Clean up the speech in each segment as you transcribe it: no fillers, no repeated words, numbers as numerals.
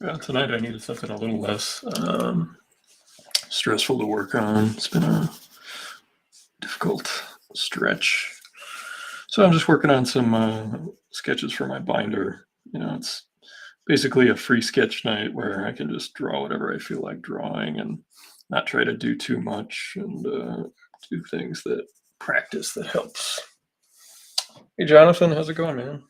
Yeah, tonight I needed something a little less stressful to work on. It's been a difficult stretch. So I'm just working on some sketches for my binder. It's basically a free sketch night where I can just draw whatever I feel like drawing and not try to do too much and do things that practice that helps. Hey, Jonathan, how's it going, man?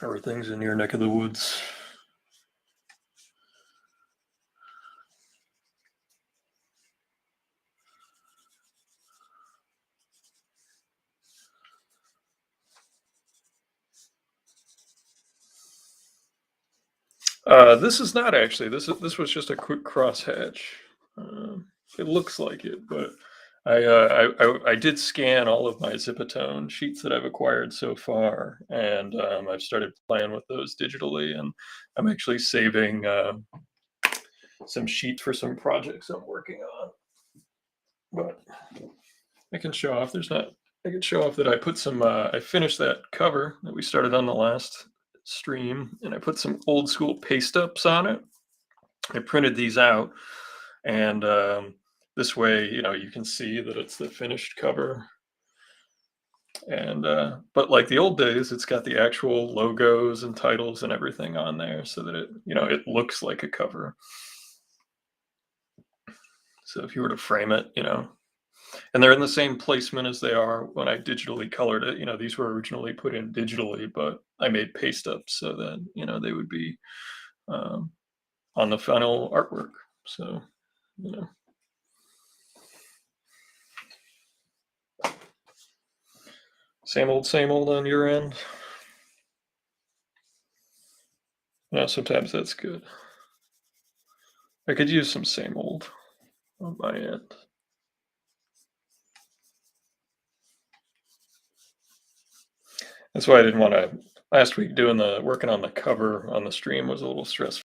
Everything's in your neck of the woods. This is not actually. This was just a quick crosshatch. Um, it looks like it, but I did scan all of my Zipatone sheets that I've acquired so far, and I've started playing with those digitally, and I'm actually saving some sheets for some projects I'm working on. But I can show off. There's not. I can show off that I put some. I finished that cover that we started on the last stream, and I put some old school paste ups on it. I printed these out, and this way, you can see that it's the finished cover. And but like the old days, it's got the actual logos and titles and everything on there, so that it looks like a cover. So if you were to frame it, and they're in the same placement as they are when I digitally colored it. These were originally put in digitally, but I made paste ups so that they would be um, on the final artwork. So you know. Same old on your end. Yeah, sometimes that's good. I could use some same old on my end. That's why I didn't want to. Last week, doing the working on the cover on the stream was a little stressful.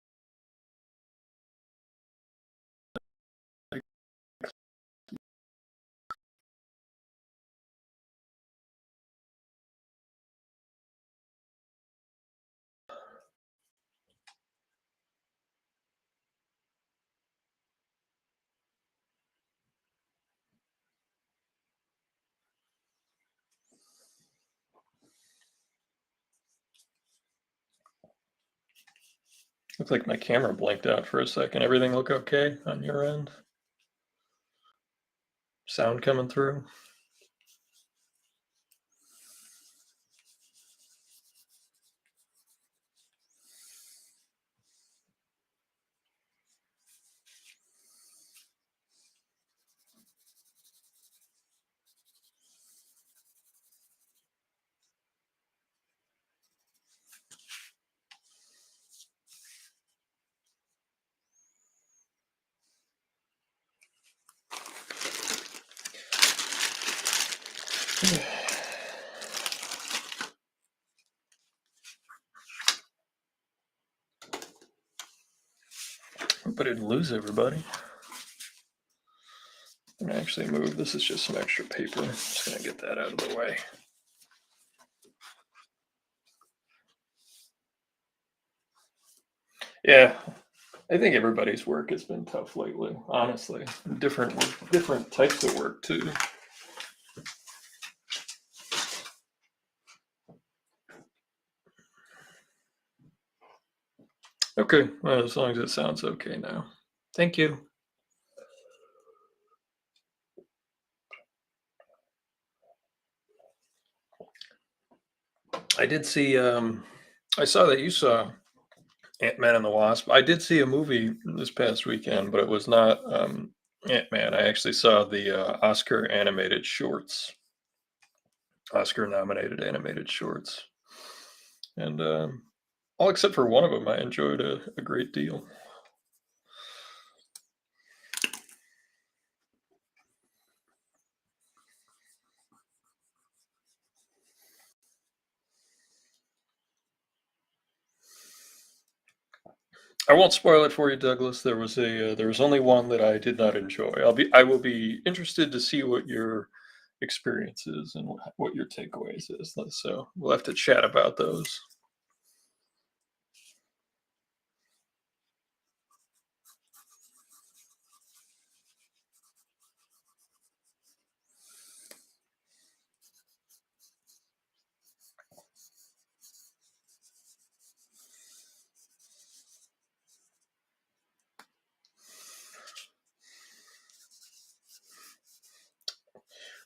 Looks like my camera blanked out for a second. Everything look okay on your end? Sound coming through? Hope I didn't lose everybody. I'm gonna actually move. This is just some extra paper. I'm just gonna get that out of the way. Yeah, I think everybody's work has been tough lately, honestly. Different work, different types of work too. Okay, well, as long as it sounds okay now. Thank you. I did see. I saw that you saw Ant-Man and the Wasp. I did see a movie this past weekend, but it was not Ant-Man. I actually saw the Oscar animated shorts, Oscar nominated animated shorts, and all except for one of them, I enjoyed a great deal. I won't spoil it for you, Douglas. There was only one that I did not enjoy. I will be interested to see what your experience is and what your takeaways is. So we'll have to chat about those.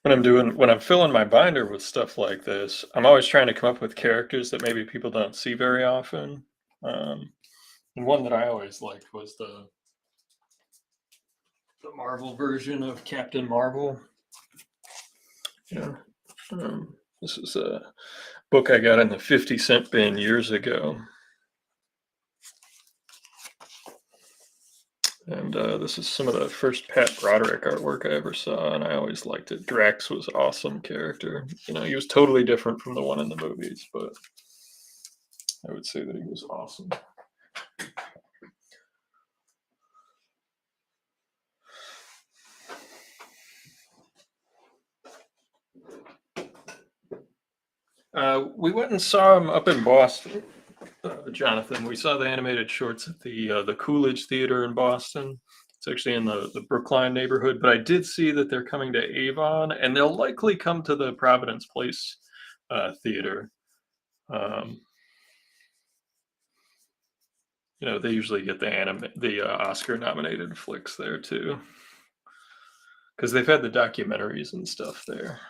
When I'm filling my binder with stuff like this, I'm always trying to come up with characters that maybe people don't see very often. Um, and one that I always liked was the Marvel version of Captain Marvel. Yeah. This is a book I got in the 50-cent bin years ago. And this is some of the first Pat Broderick artwork I ever saw, and I always liked it. Drax was awesome character. He was totally different from the one in the movies, but I would say that he was awesome. We went and saw him up in Boston, Jonathan. We saw the animated shorts at the Coolidge Theater in Boston. It's actually in the Brookline neighborhood, but I did see that they're coming to Avon, and they'll likely come to the Providence Place theater. Um, they usually get the Oscar nominated flicks there too, because they've had the documentaries and stuff there.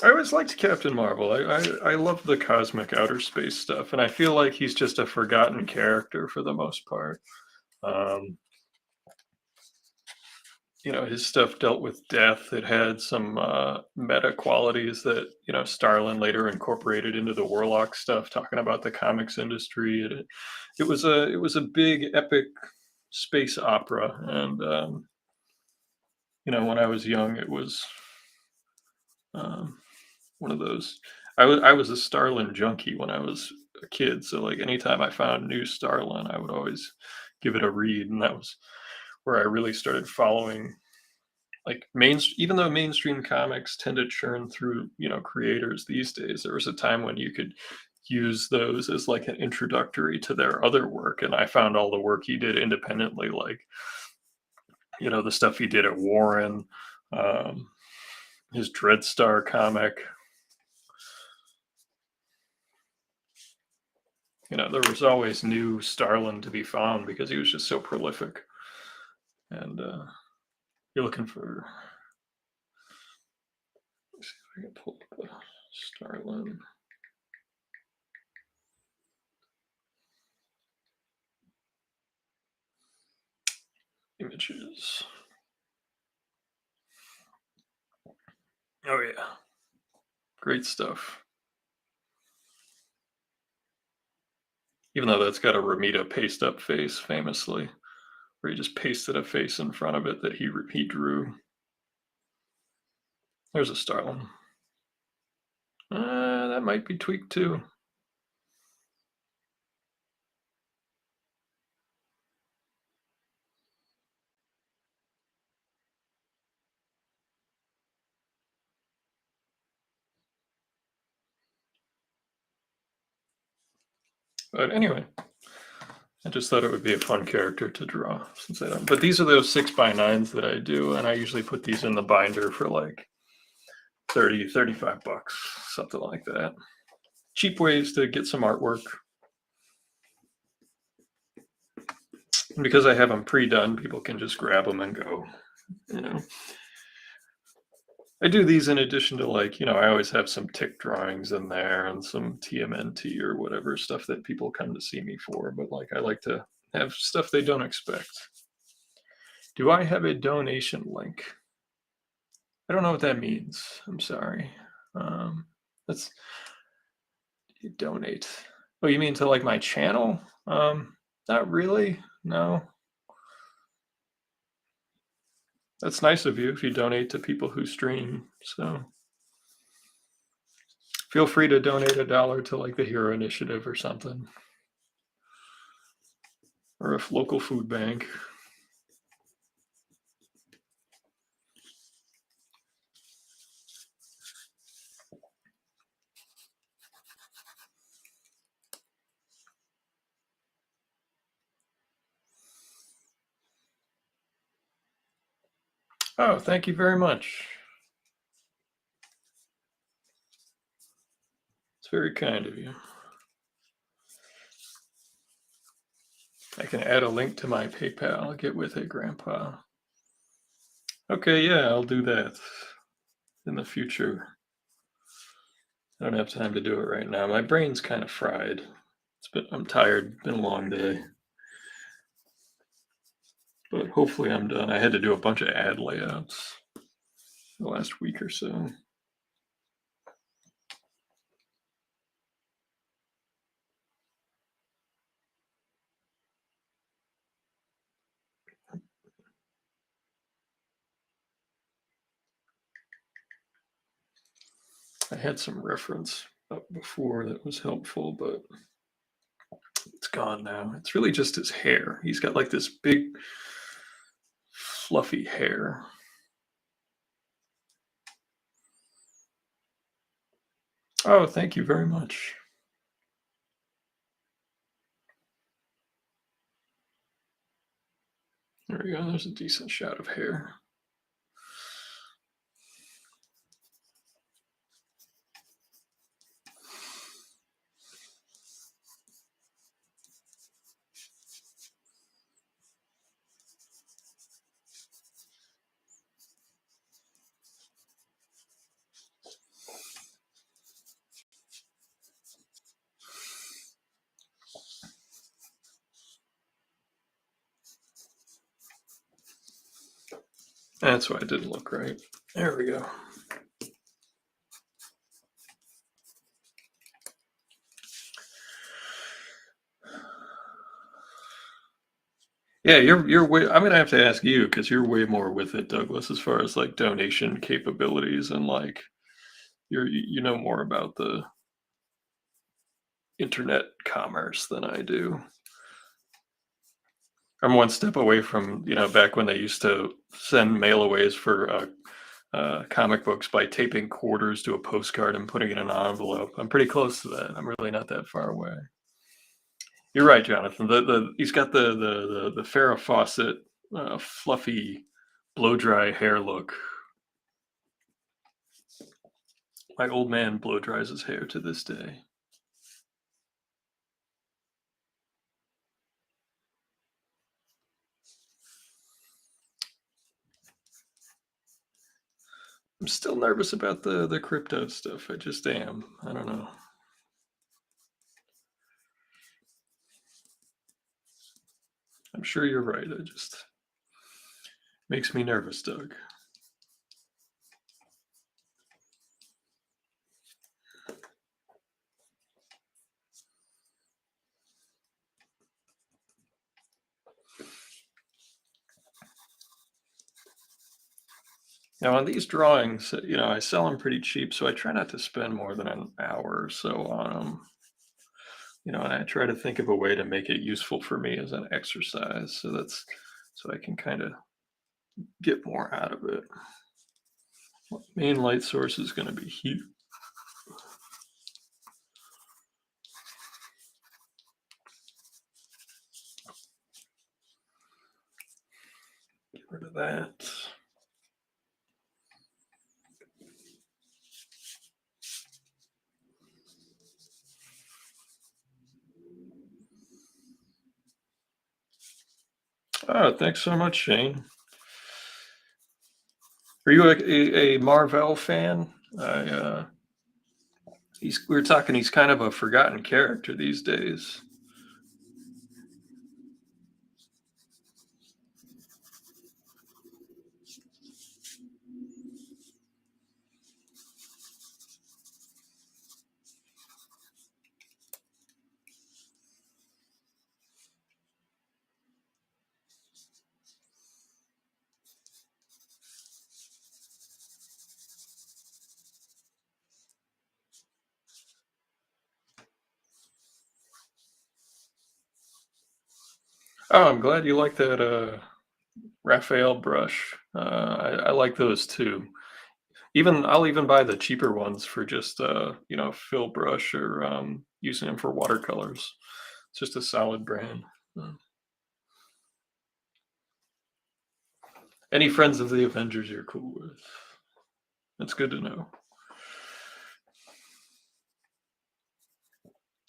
I always liked Captain Marvel. I love the cosmic outer space stuff, and I feel like he's just a forgotten character for the most part. Um, his stuff dealt with death. It had some meta qualities that Starlin later incorporated into the Warlock stuff, talking about the comics industry. It was a big epic space opera, and when I was young, it was um, one of those. I was a Starlin junkie when I was a kid, so like anytime I found new Starlin, I would always give it a read, and that was where I really started following like even though mainstream comics tend to churn through creators these days, there was a time when you could use those as like an introductory to their other work, and I found all the work he did independently, like the stuff he did at Warren, um, his Dreadstar comic. There was always new Starlin to be found because he was just so prolific. And you're looking for, let's see if I can pull up the Starlin. Images. Oh yeah, great stuff. Even though that's got a Ramita paste up face, famously, where he just pasted a face in front of it that he drew. There's a Starlin. That might be tweaked too. But anyway, I just thought it would be a fun character to draw since I don't. But these are those 6x9s that I do, and I usually put these in the binder for like 30, 35 bucks, something like that. Cheap ways to get some artwork. And because I have them pre-done, people can just grab them and go, you know. I do these in addition to, like, I always have some tick drawings in there and some TMNT or whatever stuff that people come to see me for. But like, I like to have stuff they don't expect. Do I have a donation link? I don't know what that means. I'm sorry. That's donate. Oh, you mean to like my channel? Not really. No. That's nice of you if you donate to people who stream. So feel free to donate $1 to like the Hero Initiative or something, or a local food bank. Oh, thank you very much. It's very kind of you. I can add a link to my PayPal. Get with it, Grandpa. Okay, yeah, I'll do that in the future. I don't have time to do it right now. My brain's kind of fried. I'm tired. It's been a long day. But hopefully I'm done. I had to do a bunch of ad layouts the last week or so. I had some reference up before that was helpful, but it's gone now. It's really just his hair. He's got like this big, fluffy hair. Oh, thank you very much. There we go. There's a decent shot of hair. That's why it didn't look right. There we go. Yeah, you're way. I'm gonna have to ask you because you're way more with it, Douglas, as far as like donation capabilities and like you know more about the internet commerce than I do. I'm one step away from, back when they used to send mailaways for comic books by taping quarters to a postcard and putting it in an envelope. I'm pretty close to that. I'm really not that far away. You're right, Jonathan. He's got the Farrah Fawcett fluffy blow dry hair look. My old man blow dries his hair to this day. I'm still nervous about the crypto stuff. I just am. I don't know. I'm sure you're right. It just makes me nervous, Doug. Now, on these drawings, I sell them pretty cheap, so I try not to spend more than an hour or so on them. And I try to think of a way to make it useful for me as an exercise, so I can kind of get more out of it. Main light source is going to be heat. rid of that. Oh, thanks so much, Shane. Are you a Marvel fan? We were talking. He's kind of a forgotten character these days. Oh, I'm glad you like that Raphael brush. I like those too. I'll even buy the cheaper ones for just fill brush or using them for watercolors. It's just a solid brand. Uh, Any friends of the Avengers you're cool with? That's good to know.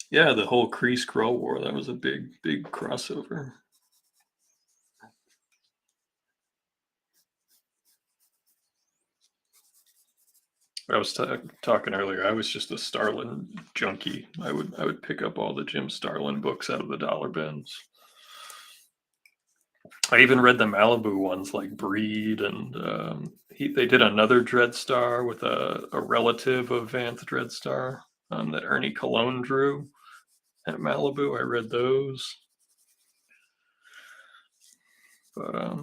Yeah, the whole Kree Skrull War, that was a big crossover. I was talking earlier. I was just a Starlin junkie. I would pick up all the Jim Starlin books out of the dollar bins. I even read the Malibu ones like Breed, and they did another Dreadstar with a relative of Vanth Dreadstar that Ernie Colon drew at Malibu. I read those, but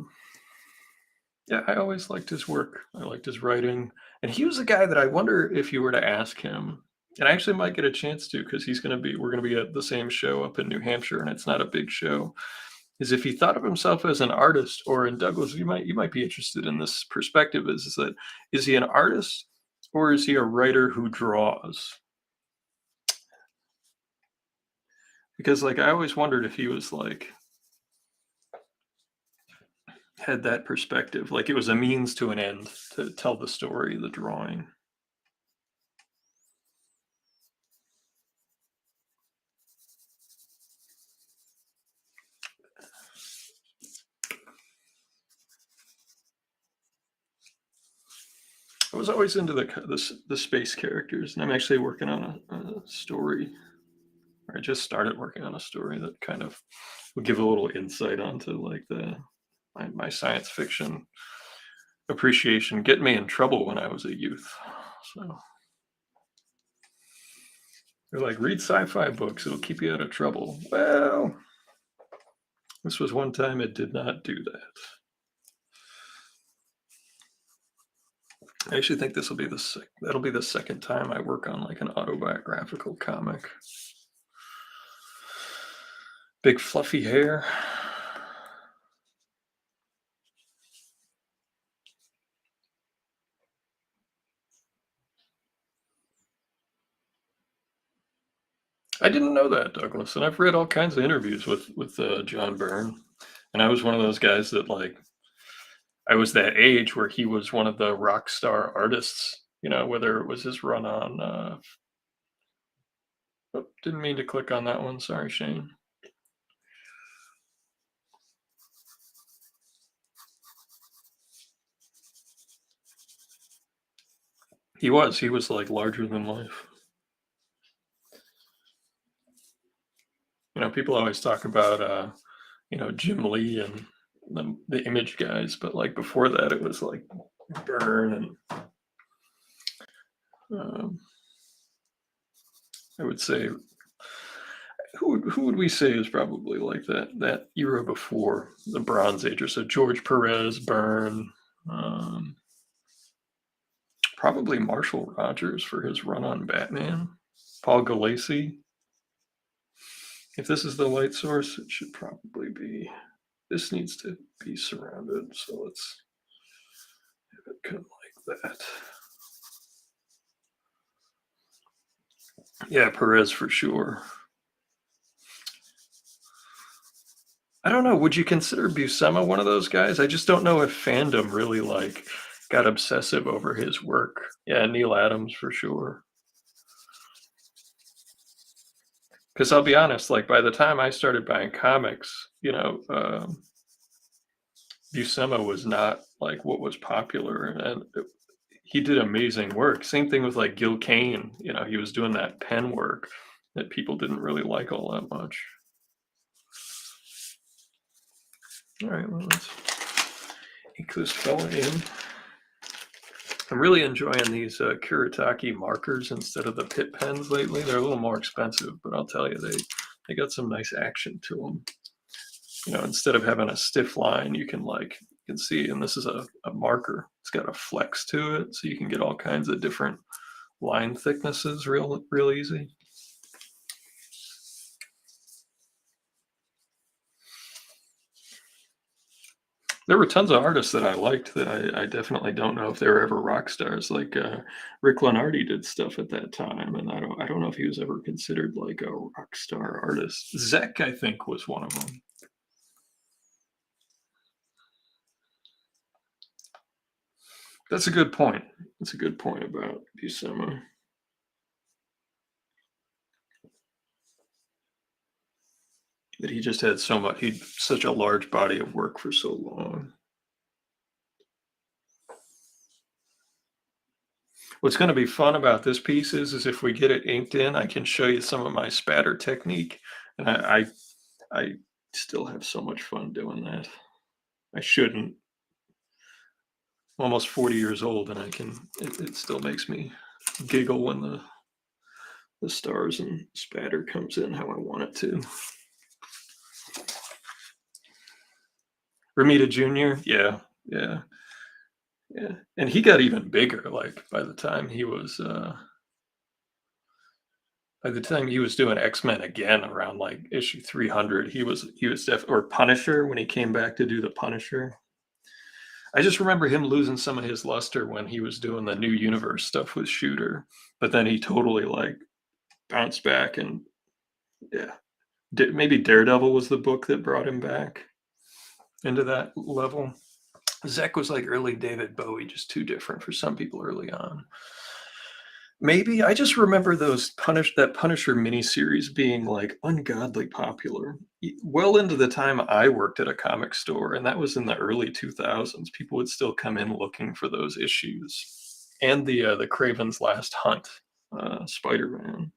yeah, I always liked his work. I liked his writing, and he was a guy that I wonder if you were to ask him, and I actually might get a chance to because we're gonna be at the same show up in New Hampshire, and it's not a big show. Is if he thought of himself as an artist, or in Douglas, you might be interested in this perspective. Is that is he an artist or is he a writer who draws? Because like I always wondered if he was like had that perspective, like it was a means to an end to tell the story, the drawing. I was always into the space characters, and I'm actually working on a story. Or I just started working on a story that kind of would give a little insight onto like my science fiction appreciation. Get me in trouble when I was a youth. So they're like, read sci-fi books; it'll keep you out of trouble. Well, this was one time it did not do that. I actually think this will be that'll be the second time I work on like an autobiographical comic. Big fluffy hair. I didn't know that, Douglas, and I've read all kinds of interviews with John Byrne, and I was one of those guys that like I was that age where he was one of the rock star artists. Whether it was his run on. Oh, didn't mean to click on that one. Sorry, Shane. He was like larger than life. People always talk about Jim Lee and the Image guys, but like before that, it was like Byrne and um, I would say who would we say is probably like that era before the Bronze Age, or so George Perez, Byrne, um, probably Marshall Rogers for his run on Batman, Paul Galassi. If this is the light source, it should probably be. This needs to be surrounded, so let's have it come like that. Yeah, Perez for sure. I don't know. Would you consider Buscema one of those guys? I just don't know if fandom really like got obsessive over his work. Yeah, Neil Adams for sure. Because I'll be honest, like by the time I started buying comics, Buscema was not like what was popular, and he did amazing work. Same thing with like Gil Kane. He was doing that pen work that people didn't really like all that much. All right, well, let's ink this fella in. I'm really enjoying these Kuretake markers instead of the Pitt pens lately. They're a little more expensive, but I'll tell you, they got some nice action to them. Instead of having a stiff line, you can see, and this is a marker. It's got a flex to it, so you can get all kinds of different line thicknesses real easy. There were tons of artists that I liked that I definitely don't know if they were ever rock stars. Like Rick Lenardi did stuff at that time, and I don't know if he was ever considered like a rock star artist. Zek, I think, was one of them. That's a good point. That's a good point about Buscema. That he just had he such a large body of work for so long. What's going to be fun about this piece is if we get it inked in, I can show you some of my spatter technique, and I still have so much fun doing that. I shouldn't. I'm almost 40 years old, and it still makes me giggle when the stars and spatter comes in how I want it to. Ramita Jr., yeah, yeah, yeah, and he got even bigger. Like by the time he was doing X-Men again around like issue 300, or Punisher when he came back to do the Punisher. I just remember him losing some of his luster when he was doing the new universe stuff with Shooter, but then he totally like bounced back, and yeah, maybe Daredevil was the book that brought him back into that level. Zek was like early David Bowie, just too different for some people early on. Maybe I just remember that Punisher miniseries being like ungodly popular. Well into the time I worked at a comic store, and that was in the early 2000s. People would still come in looking for those issues, and the Craven's Last Hunt, Spider-Man.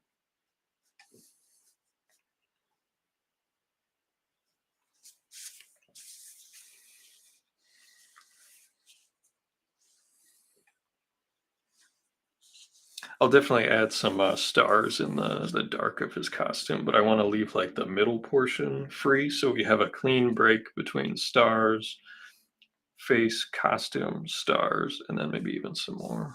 I'll definitely add some stars in the dark of his costume, but I want to leave like the middle portion free, so we have a clean break between stars, face, costume, stars, and then maybe even some more.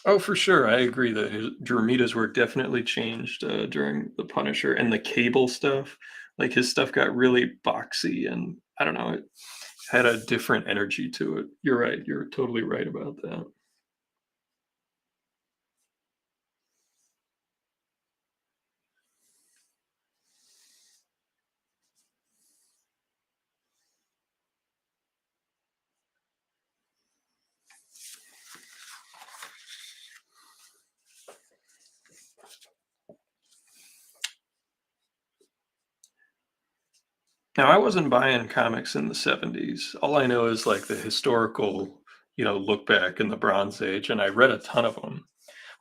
Oh, for sure, I agree that Dramita's work definitely changed during the Punisher and the Cable stuff. Like his stuff got really boxy, and I don't know, it had a different energy to it. You're right. You're totally right about that. Now, I wasn't buying comics in the 70s. All I know is like the historical, look back in the Bronze Age, and I read a ton of them.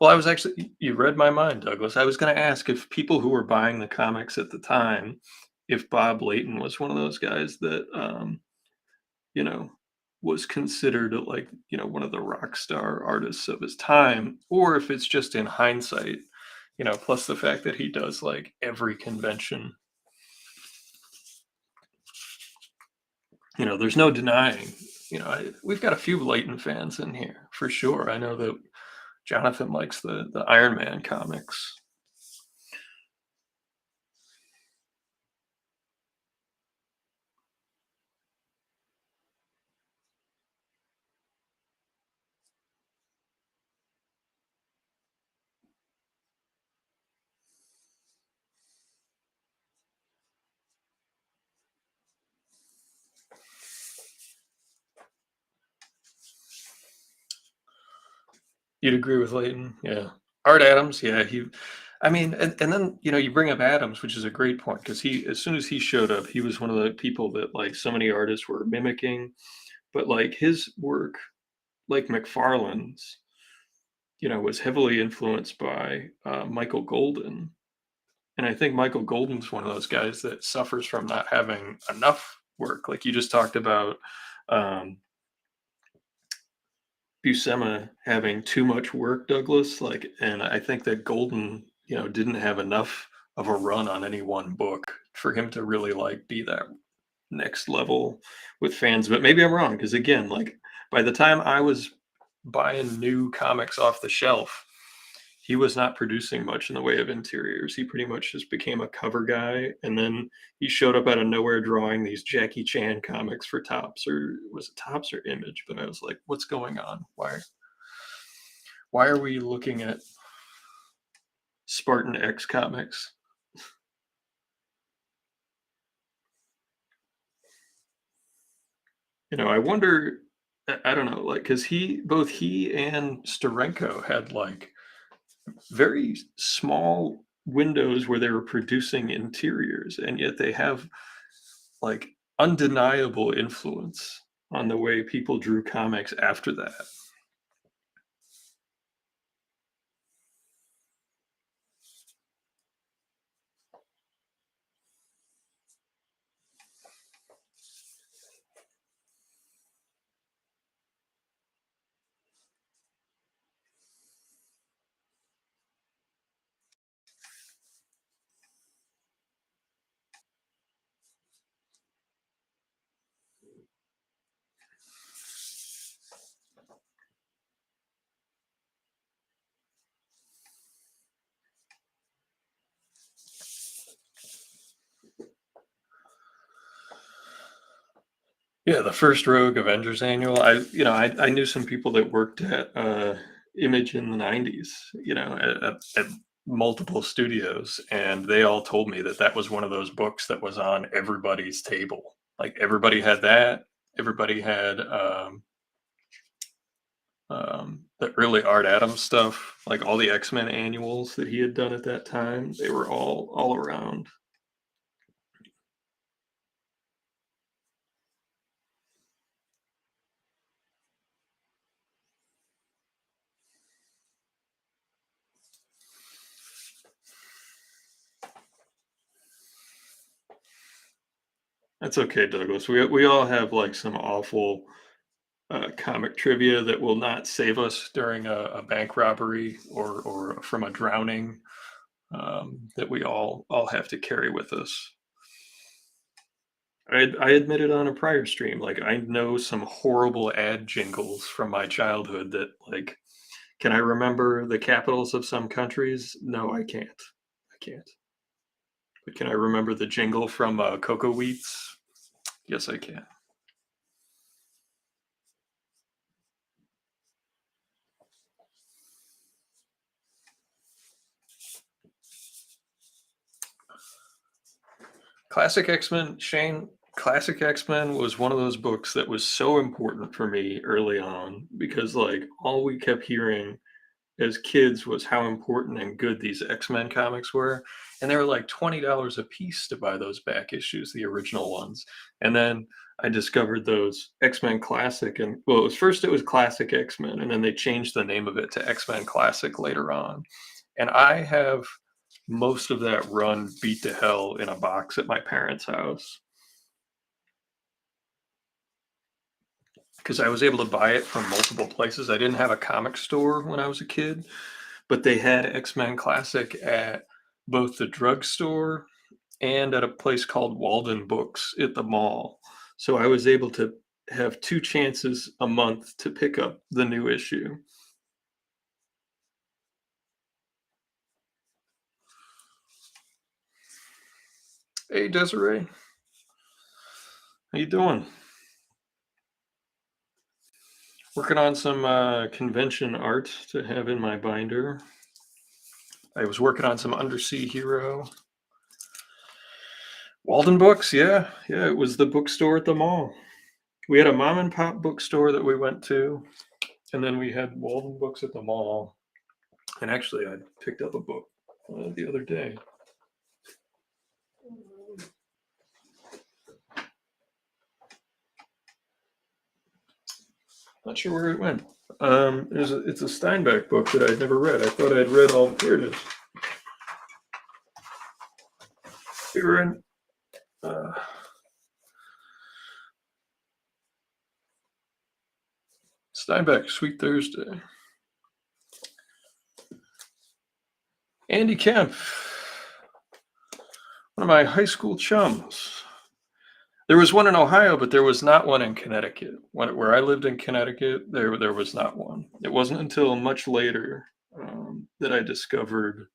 Well, I was actually, you read my mind, Douglas. I was going to ask if people who were buying the comics at the time, if Bob Layton was one of those guys that, you know, was considered like, one of the rock star artists of his time, or if it's just in hindsight, plus the fact that he does like every convention. There's no denying, we've got a few Layton fans in here for sure. I know that Jonathan likes the Iron Man comics. You'd agree with Leighton? Yeah. Art Adams, yeah, I mean, and then, you bring up Adams, which is a great point because as soon as he showed up, he was one of the people that, like, so many artists were mimicking, but, like, his work, like McFarlane's, was heavily influenced by, Michael Golden, and I think Michael Golden's one of those guys that suffers from not having enough work, like you just talked about, um Buscema having too much work, Douglas, like, and I think that Golden, didn't have enough of a run on any one book for him to really like be that next level with fans. But maybe I'm wrong because again, like by the time I was buying new comics off the shelf, he was not producing much in the way of interiors. He pretty much just became a cover guy, and then he showed up out of nowhere drawing these Jackie Chan comics for Tops, or was it Tops or Image? But I was like, what's going on? Why are we looking at Spartan X comics? I wonder. I don't know, like, because both he and Sterenko had like very small windows where they were producing interiors, and yet they have like undeniable influence on the way people drew comics after that. Yeah, the first Rogue Avengers annual. I knew some people that worked at Image in the '90s. At multiple studios, and they all told me that that was one of those books that was on everybody's table. Like everybody had that. Everybody had the early Art Adams stuff, like all the X-Men annuals that he had done at that time. They were all around. That's okay, Douglas. We all have like some awful comic trivia that will not save us during a bank robbery or from a drowning, that we all have to carry with us. I admitted on a prior stream, like I know some horrible ad jingles from my childhood that like, can I remember the capitals of some countries? No, I can't. I can't. But can I remember the jingle from Cocoa Wheats? Yes, I can. Classic X-Men, Shane, Classic X-Men was one of those books that was so important for me early on because like all we kept hearing as kids was how important and good these X-Men comics were. And they were like $20 a piece to buy those back issues, the original ones. And then I discovered those X-Men Classic, and well, it was Classic X-Men, and then they changed the name of it to X-Men Classic later on. And I have most of that run beat to hell in a box at my parents' house because I was able to buy it from multiple places. I didn't have a comic store when I was a kid, but they had X-Men Classic at both the drugstore and at a place called Walden Books at the mall. So I was able to have two chances a month to pick up the new issue. Hey Desiree, how you doing? Working on some convention art to have in my binder. I was working on some Undersea Hero. Walden Books, yeah, yeah, it was the bookstore at the mall. We had a mom and pop bookstore that we went to, and then we had Walden Books at the mall. And actually, I picked up a book the other day. Not sure where it went. It's a Steinbeck book that I'd never read. I thought I'd read all. Here it is. We were in uh, Steinbeck, Sweet Thursday. Andy Kemp, one of my high school chums. There was one in Ohio, but there was not one in Connecticut. Where I lived in Connecticut, there was not one. It wasn't until much later that I discovered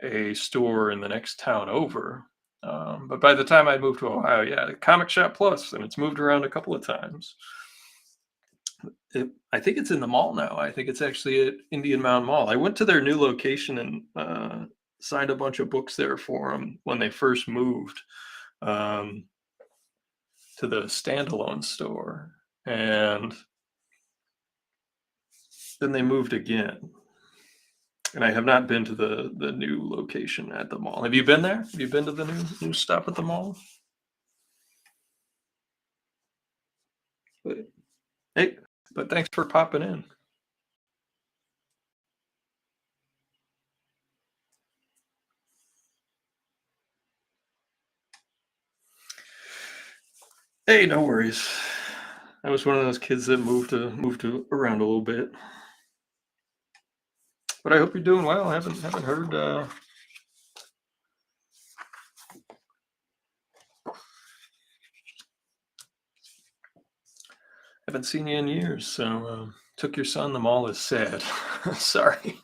a store in the next town over. But by the time I moved to Ohio, yeah, Comic Shop Plus, and it's moved around a couple of times. I think it's in the mall now. I think it's actually at Indian Mound Mall. I went to their new location and signed a bunch of books there for them when they first moved um, to the standalone store, and then they moved again. And I have not been to the new location at the mall. Have you been there? Have you been to the new stop at the mall? But, hey, but thanks for popping in. Hey, no worries. I was one of those kids that moved around a little bit. But I hope you're doing well. I haven't heard haven't seen you in years. So took your son. The mall is sad. Sorry.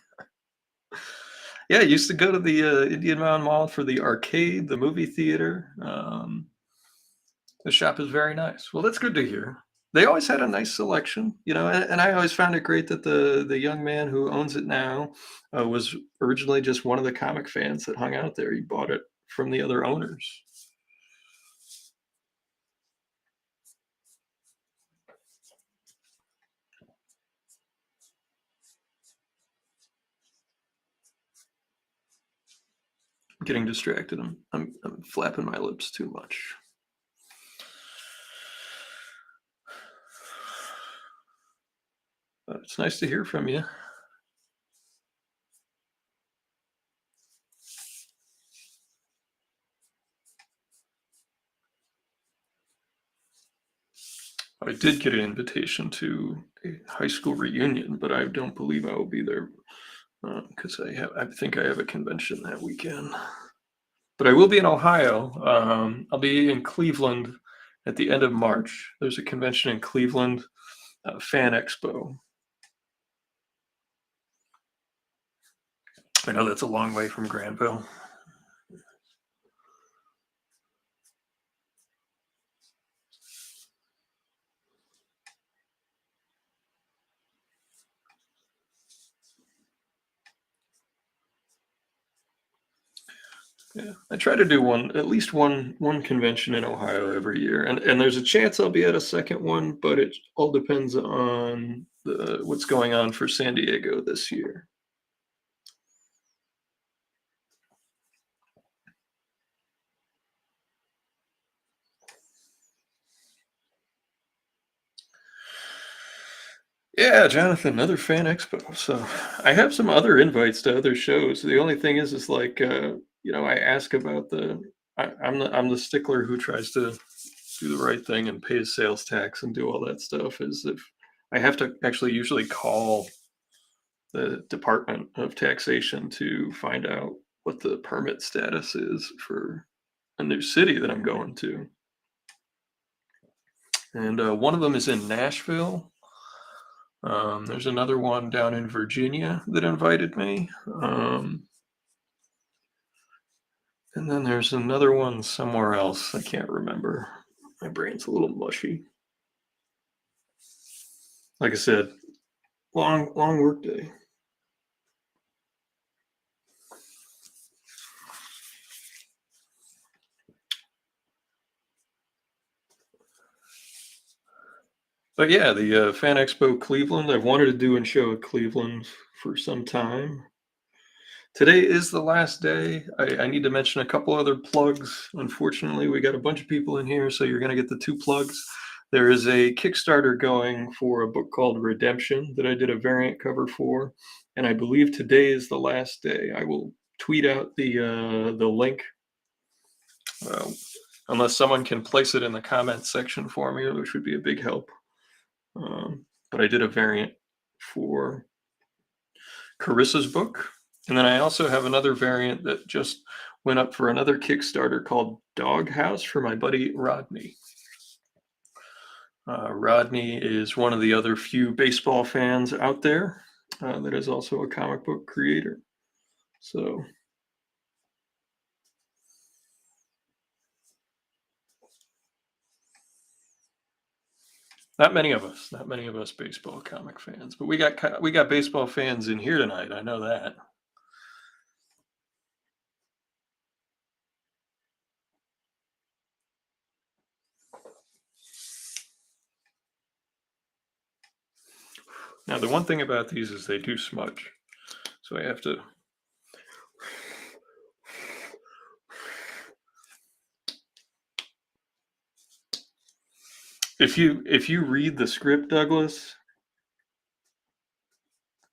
Yeah, I used to go to the Indian Mound Mall for the arcade, the movie theater. The shop is very nice. Well, that's good to hear. They always had a nice selection, and I always found it great that the young man who owns it now was originally just one of the comic fans that hung out there. He bought it from the other owners. I'm getting distracted. I'm flapping my lips too much. It's nice to hear from you. I did get an invitation to a high school reunion, but I don't believe I will be there because I think I have a convention that weekend. But I will be in Ohio. I'll be in Cleveland at the end of March. There's a convention in Cleveland, Fan Expo. I know that's a long way from Granville. Yeah, I try to do at least one convention in Ohio every year, and there's a chance I'll be at a second one, but it all depends on what's going on for San Diego this year. Yeah, Jonathan, another fan expo. So I have some other invites to other shows. The only thing is like I ask about I'm the stickler who tries to do the right thing and pays sales tax and do all that stuff. Is if I have to actually usually call the Department of Taxation to find out what the permit status is for a new city that I'm going to. And one of them is in Nashville. There's another one down in Virginia that invited me. And then there's another one somewhere else. I can't remember. My brain's a little mushy. Like I said, long work day. But yeah, the Fan Expo Cleveland. I've wanted to do and show at Cleveland for some time. Today is the last day. I need to mention a couple other plugs. Unfortunately, we got a bunch of people in here, so you're going to get the two plugs. There is a Kickstarter going for a book called Redemption that I did a variant cover for, and I believe today is the last day. I will tweet out the link, uh, unless someone can place it in the comments section for me, which would be a big help. But I did a variant for Carissa's book. And then I also have another variant that just went up for another Kickstarter called Doghouse for my buddy Rodney. Rodney is one of the other few baseball fans out there that is also a comic book creator. So not many of us baseball comic fans, but we got baseball fans in here tonight. I know that. Now, the one thing about these is they do smudge. So I have to. If you read the script, Douglas,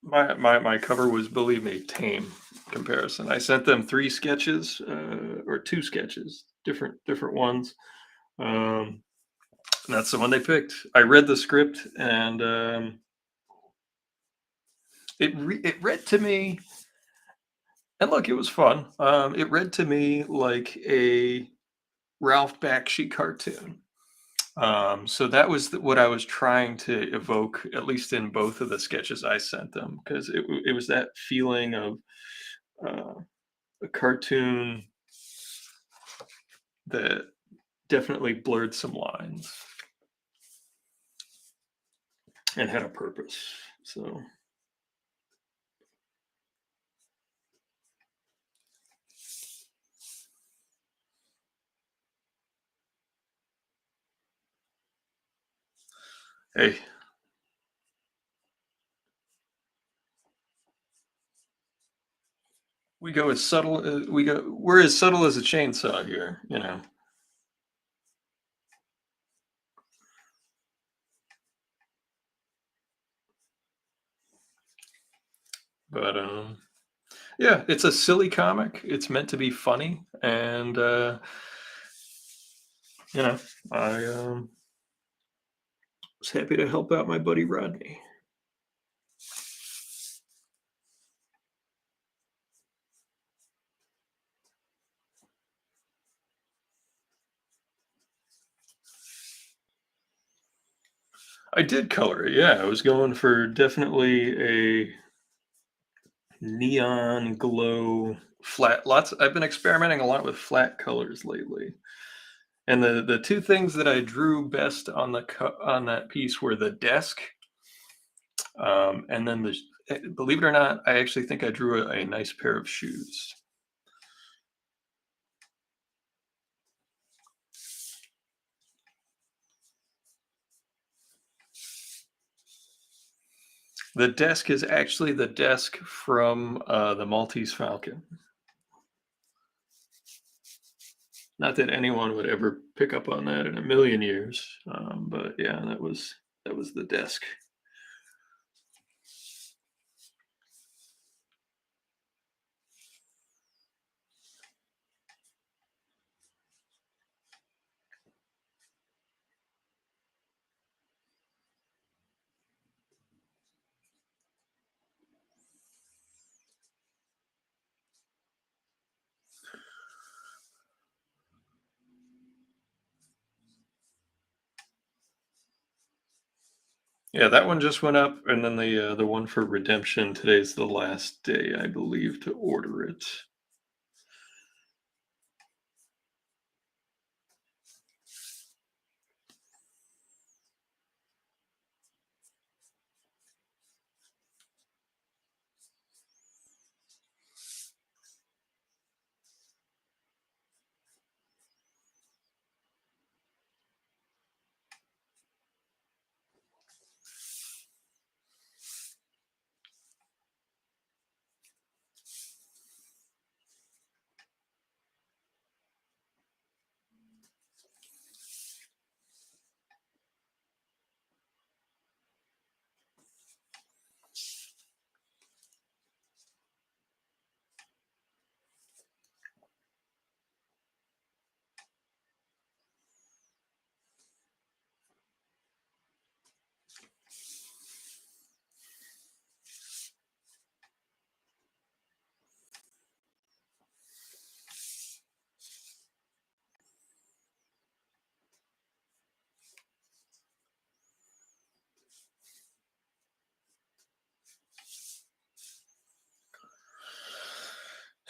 my cover was, believe me, tame comparison. I sent them three sketches, or two sketches, different ones. And that's the one they picked. I read the script, and it read to me, and look, it was fun. It read to me like a Ralph Bakshi cartoon. So that was what I was trying to evoke, at least in both of the sketches I sent them, because it was that feeling of uh, a cartoon that definitely blurred some lines and had a purpose. So hey, we go as subtle. We're as subtle as a chainsaw here, you know. But yeah, it's a silly comic. It's meant to be funny, and you know, I was happy to help out my buddy Rodney. I did color it. Yeah, I was going for definitely a neon glow flat. Lots. I've been experimenting a lot with flat colors lately. And the two things that I drew best on on that piece were the desk, and then believe it or not, I actually think I drew a nice pair of shoes. The desk is actually the desk from the Maltese Falcon. Not that anyone would ever pick up on that in a million years, but yeah, that was the desk. Yeah, that one just went up, and then the one for Redemption, today's the last day, I believe, to order it.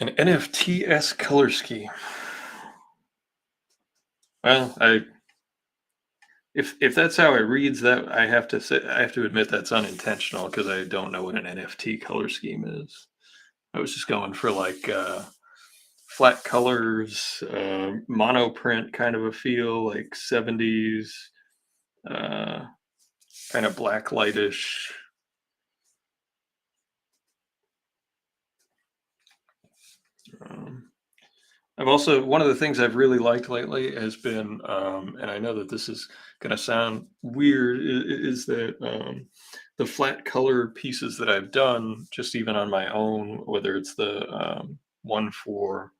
An NFTs color scheme. Well, if that's how it reads, that I have to say, I have to admit that's unintentional because I don't know what an NFT color scheme is. I was just going for like flat colors, monoprint kind of a feel, like 70s, uh, kind of black lightish. Um, I've also one of the things I've really liked lately has been, and I know that this is going to sound weird, is that the flat color pieces that I've done, just even on my own, whether it's the one for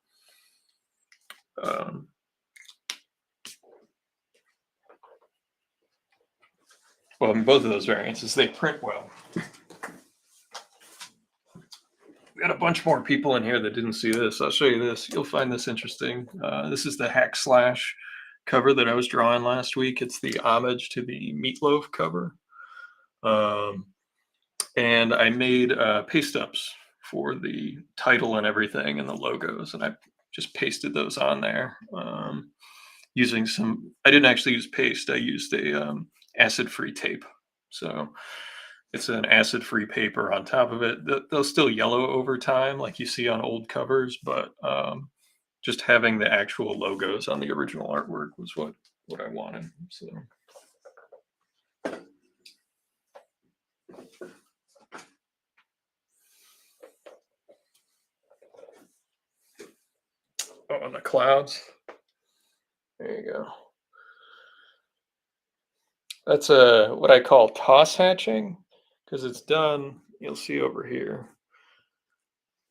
um, well, in both of those variants, is they print well. We got a bunch more people in here that didn't see this. I'll show you this. You'll find this interesting. This is the Hack Slash cover that I was drawing last week. It's the homage to the Meatloaf cover. Um, and I made paste ups for the title and everything and the logos, and I just pasted those on there using some. I didn't actually use paste. I used a acid-free tape. So it's an acid-free paper on top of it. They'll still yellow over time, like you see on old covers, but just having the actual logos on the original artwork was what I wanted. So. Oh, and the clouds. There you go. That's what I call toss hatching because it's done. You'll see over here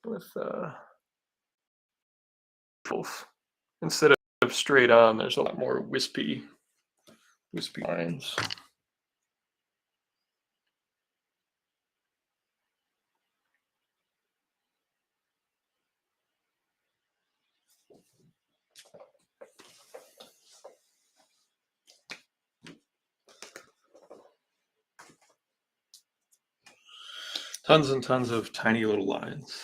with instead of straight on. There's a lot more wispy lines. Tons and tons of tiny little lines.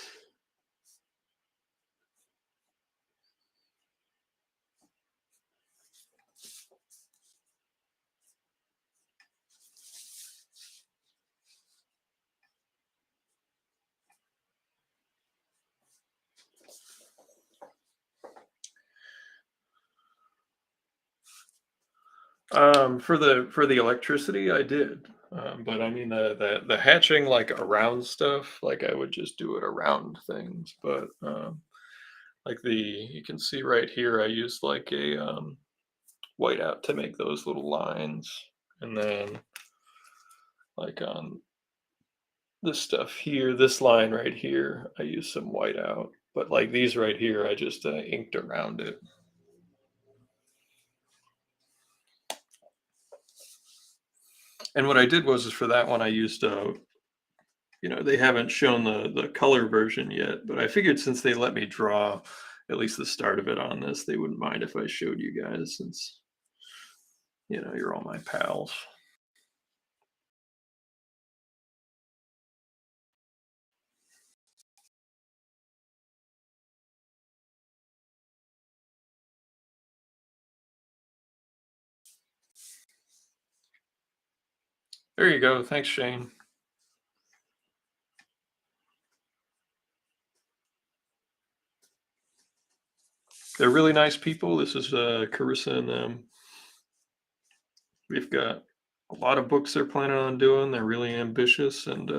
For the electricity, I did, but I mean the hatching like around stuff, like I would just do it around things. But like you can see right here, I used like a whiteout to make those little lines, and then like on this stuff here, this line right here, I used some whiteout. But like these right here, I just inked around it. And what I did was is for that one, I used they haven't shown the color version yet, but I figured since they let me draw at least the start of it on this, they wouldn't mind if I showed you guys since you're all my pals. There you go. Thanks, Shane. They're really nice people. This is Carissa and them. We've got a lot of books they're planning on doing. They're really ambitious, and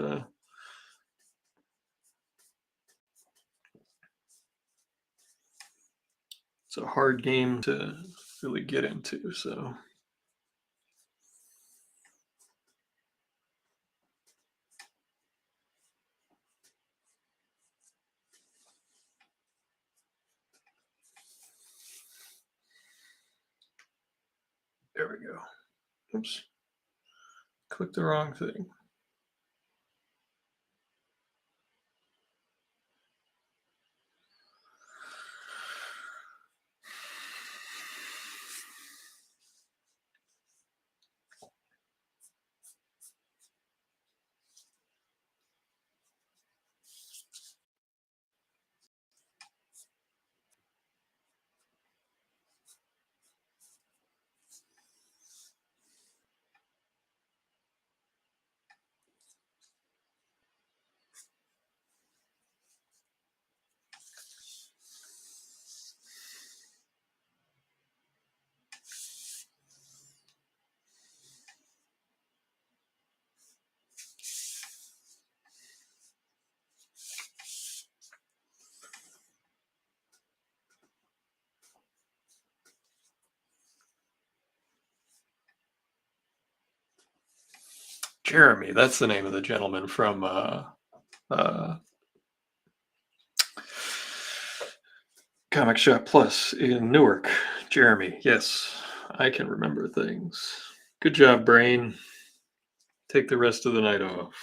it's a hard game to really get into. So. There we go. Oops. Clicked the wrong thing. Jeremy, that's the name of the gentleman from uh, Comic Shop Plus in Newark. Jeremy, yes, I can remember things. Good job, brain. Take the rest of the night off.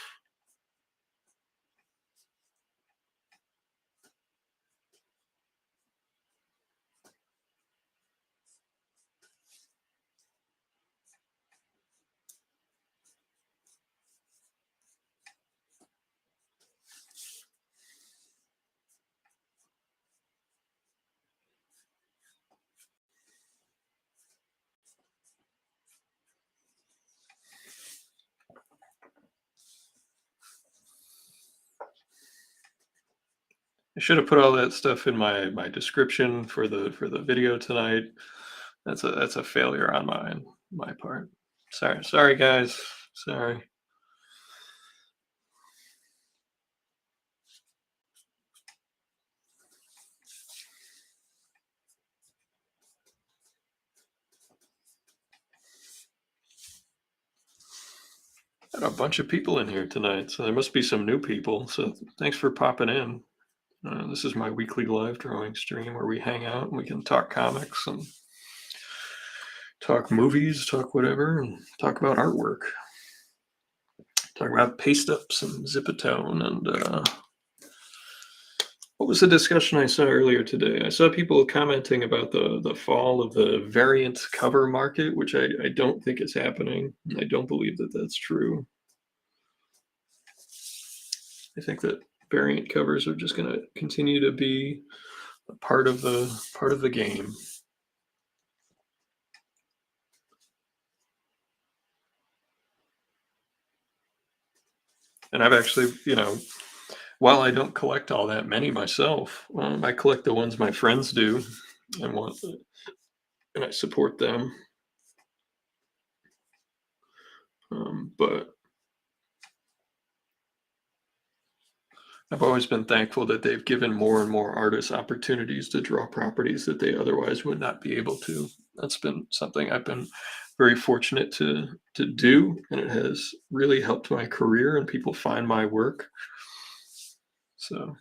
I should have put all that stuff in my description for the video tonight. That's a failure on my part. Sorry guys. Sorry. Got a bunch of people in here tonight, so there must be some new people. So thanks for popping in. This is my weekly live drawing stream where we hang out and we can talk comics and talk movies, talk whatever, and talk about artwork. Talk about paste ups and zipatone and what was the discussion I saw earlier today? I saw people commenting about the fall of the variant cover market, which I don't think is happening. I don't believe that that's true. I think that variant covers are just going to continue to be a part of the game. And I've actually, while I don't collect all that many myself, I collect the ones my friends do, and and I support them. But I've always been thankful that they've given more and more artists opportunities to draw properties that they otherwise would not be able to. That's been something I've been very fortunate to do, and it has really helped my career and people find my work. So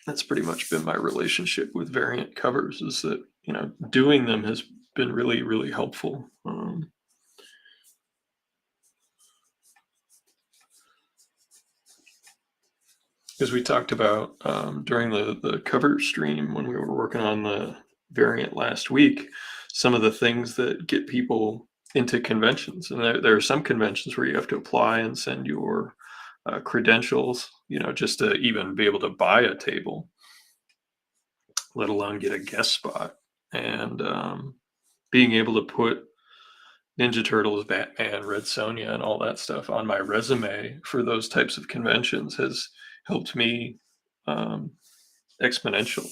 that's pretty much been my relationship with variant covers, is that doing them has been really, really helpful. Because we talked about during the cover stream when we were working on the variant last week, some of the things that get people into conventions. And there are some conventions where you have to apply and send your credentials, just to even be able to buy a table, let alone get a guest spot. And being able to put Ninja Turtles, Batman, Red Sonja, and all that stuff on my resume for those types of conventions has helped me um, exponentially.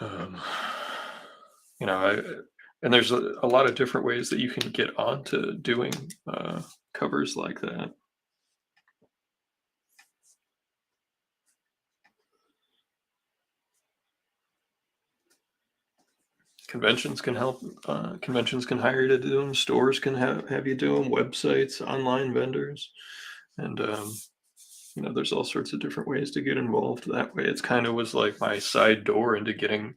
Um, I, and there's a lot of different ways that you can get onto doing covers like that. Conventions can help. Conventions can hire you to do them. Stores can have you do them. Websites, online vendors, and there's all sorts of different ways to get involved that way. It's kind of was like my side door into getting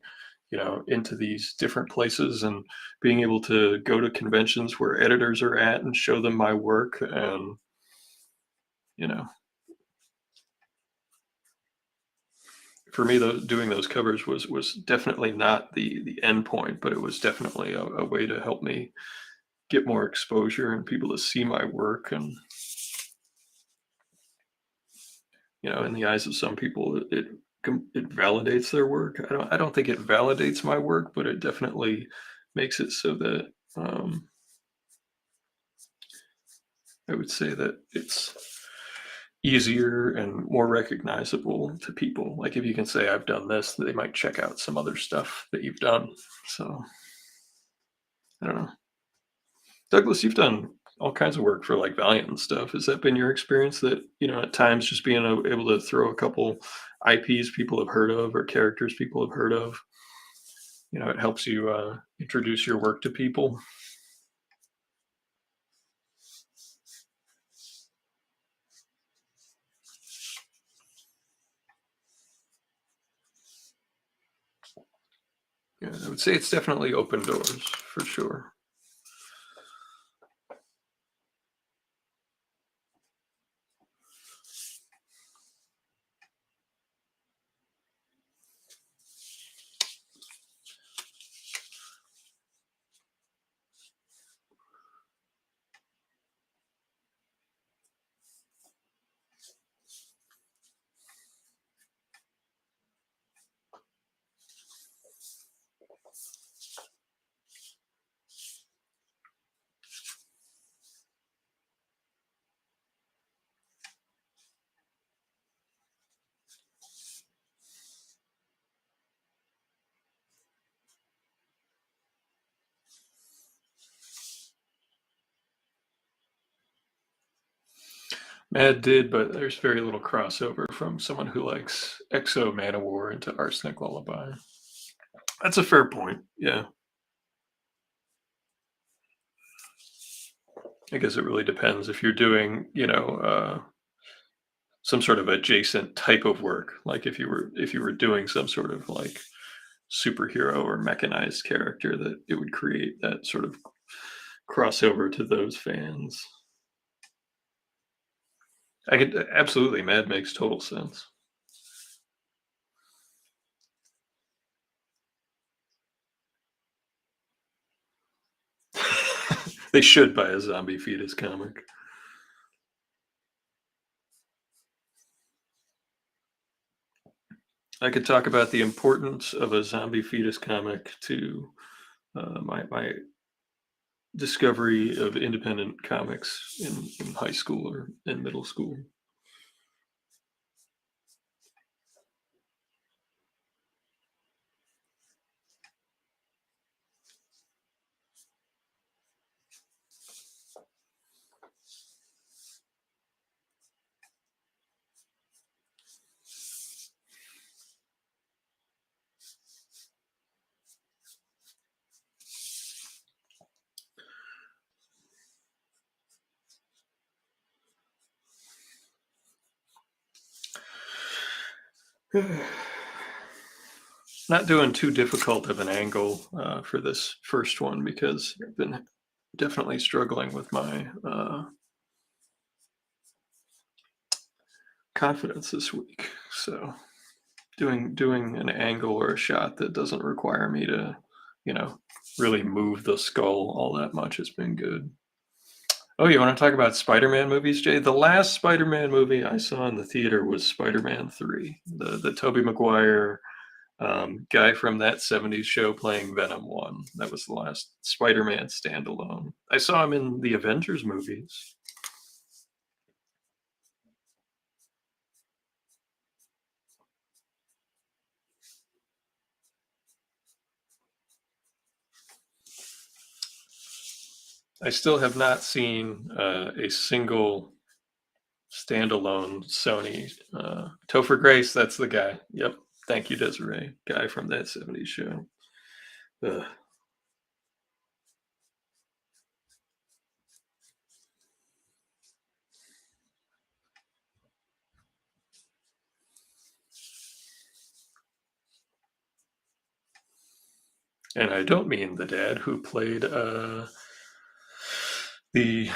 into these different places and being able to go to conventions where editors are at and show them my work. And for me, doing those covers was definitely not the end point, but it was definitely a way to help me get more exposure and people to see my work. And in the eyes of some people, it validates their work. I don't think it validates my work, but it definitely makes it so that I would say that it's easier and more recognizable to people. Like if you can say I've done this, they might check out some other stuff that you've done. So I don't know. Douglas, you've done all kinds of work for like Valiant and stuff. Has that been your experience that, at times just being able to throw a couple IPs people have heard of or characters people have heard of, it helps you introduce your work to people? Yeah, I would say it's definitely open doors for sure. Mad did, but there's very little crossover from someone who likes Exo Manowar into Arsenic Lullaby. That's a fair point. Yeah. I guess it really depends if you're doing, some sort of adjacent type of work. Like if you were doing some sort of like superhero or mechanized character, that it would create that sort of crossover to those fans. I could absolutely. Mad makes total sense. They should buy a zombie fetus comic. I could talk about the importance of a zombie fetus comic to my discovery of independent comics in high school or in middle school. Not doing too difficult of an angle for this first one because I've been definitely struggling with my confidence this week. So doing an angle or a shot that doesn't require me to, you know, really move the skull all that much has been good. Oh, you want to talk about Spider-Man movies, Jay? The last Spider-Man movie I saw in the theater was Spider-Man 3, the Tobey Maguire guy from that 70s show playing Venom one. That was the last Spider-Man standalone. I saw him in the Avengers movies. I still have not seen a single standalone Sony. Topher Grace, that's the guy. Yep. Thank you, Desiree. Guy from that 70s show. Ugh. And I don't mean the dad who played the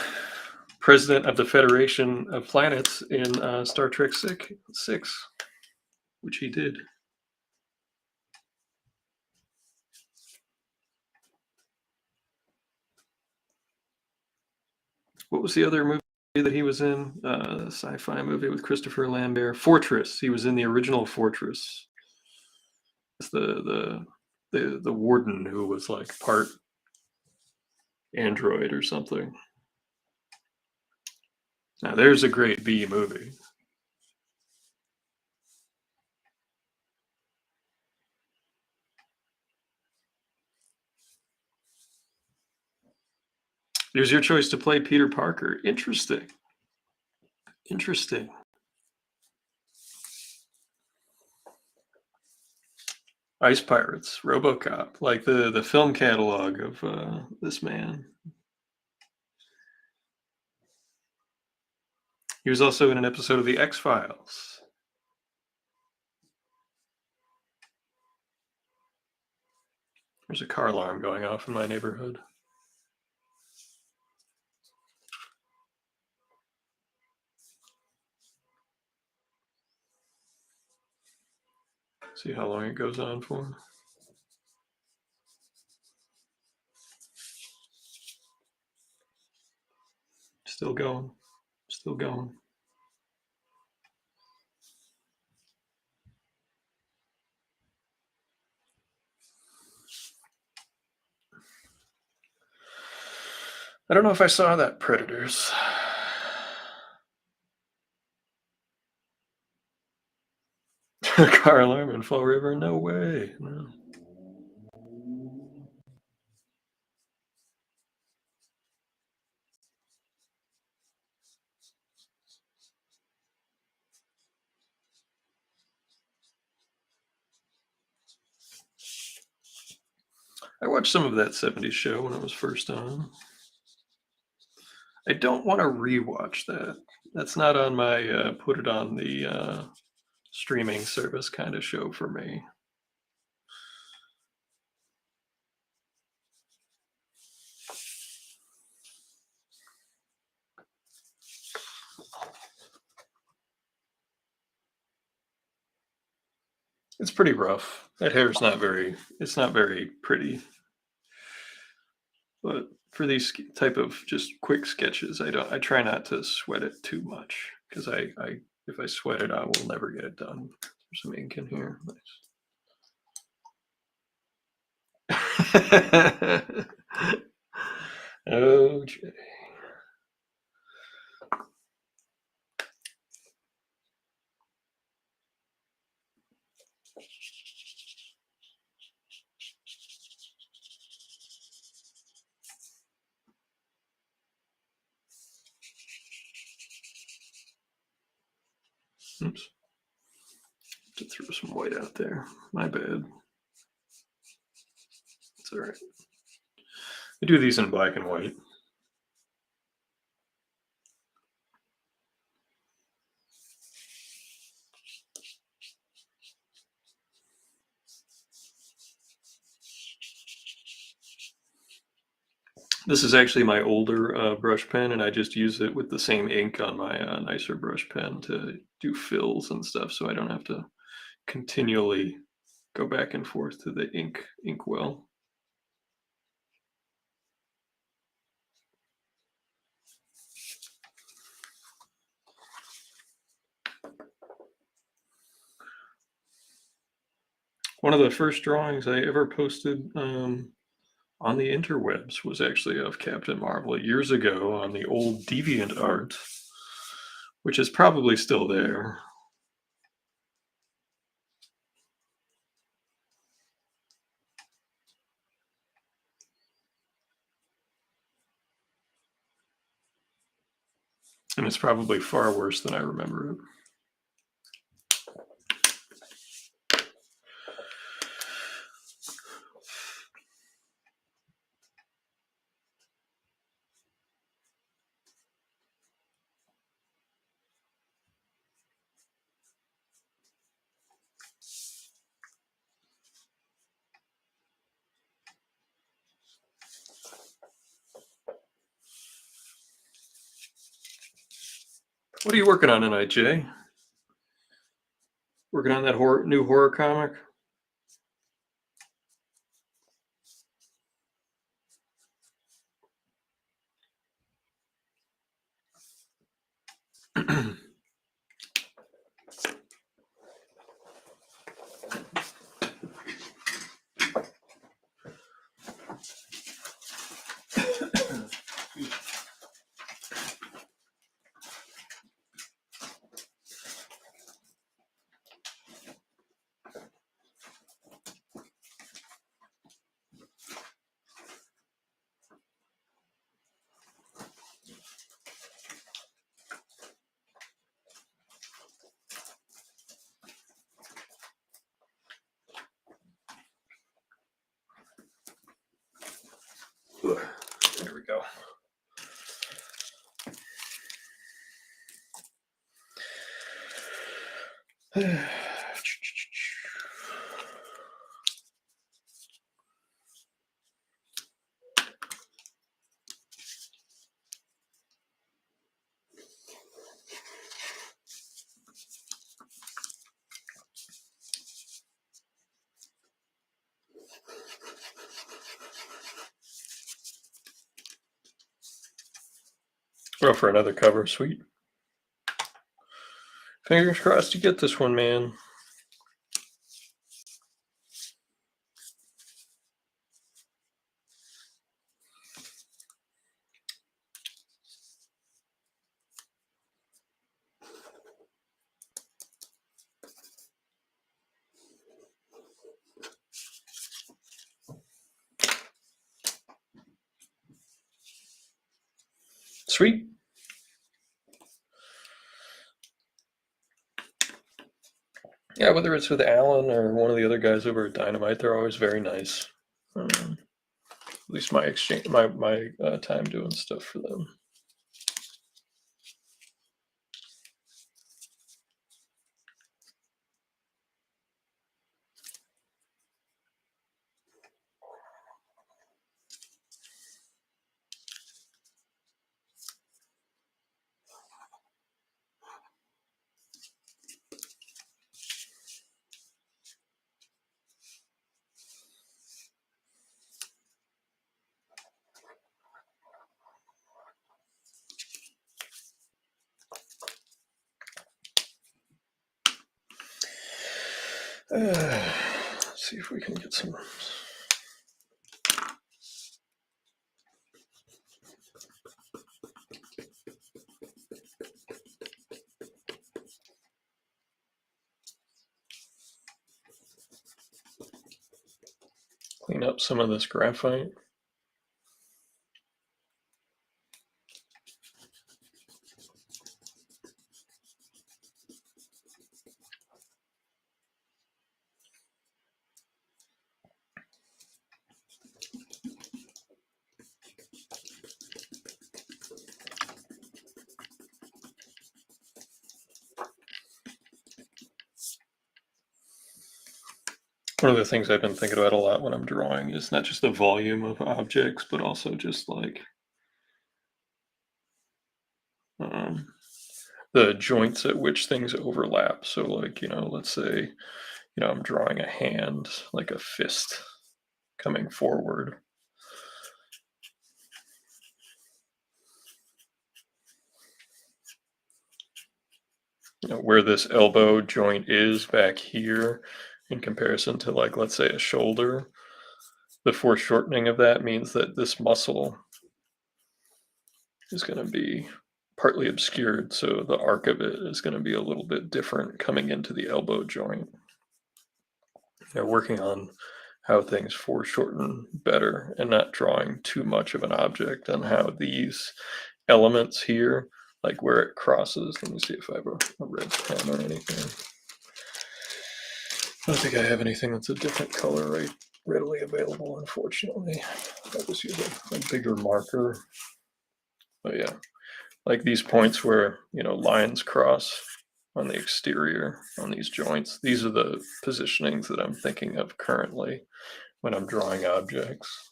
president of the Federation of Planets in Star Trek 6, which he did. What was the other movie that he was in? The sci-fi movie with Christopher Lambert. Fortress. He was in the original Fortress. It's the warden who was like part android or something. Now there's a great B movie. Here's your choice to play Peter Parker. Interesting. Interesting. Ice Pirates, RoboCop, like the film catalog of this man. He was also in an episode of The X-Files. There's a car alarm going off in my neighborhood. See how long it goes on for. Still going. Still going. I don't know if I saw that, Predators. Car alarm in Fall River? No way. No. I watched some of that 70s show when it was first on. I don't want to rewatch that. That's not on my put it on the streaming service kind of show for me. It's pretty rough. That hair's not very, it's not very pretty. But for these type of just quick sketches, I try not to sweat it too much because if I sweat it, I will never get it done. There's some ink in here. Nice. Oh, Jay. Oops. To throw some white out there. My bad. It's all right. I do these in black and white. This is actually my older brush pen, and I just use it with the same ink on my nicer brush pen to do fills and stuff, so I don't have to continually go back and forth to the ink well. One of the first drawings I ever posted on the interwebs was actually of Captain Marvel years ago on the old DeviantArt, which is probably still there. And it's probably far worse than I remember it. What are you working on tonight, Jay? Working on that new horror comic? Well, for another cover, sweet. Fingers crossed you get this one, man. Sweet. Yeah, whether it's with Alan or one of the other guys over at Dynamite, they're always very nice. At least my exchange, my time doing stuff for them. Let's see if we can get some. Clean up some of this graphite. One of the things I've been thinking about a lot when I'm drawing is not just the volume of objects, but also just like the joints at which things overlap. So, like, let's say, I'm drawing a hand, like a fist coming forward. Where this elbow joint is back here in comparison to, like, let's say a shoulder, the foreshortening of that means that this muscle is going to be partly obscured, so the arc of it is going to be a little bit different coming into the elbow joint. They're working on how things foreshorten better and not drawing too much of an object, and how these elements here, like where it crosses. Let me see if I have a red pen or anything. I don't think I have anything that's a different color readily available, unfortunately. I'll just use a bigger marker. But yeah, like these points where, lines cross on the exterior on these joints. These are the positionings that I'm thinking of currently when I'm drawing objects.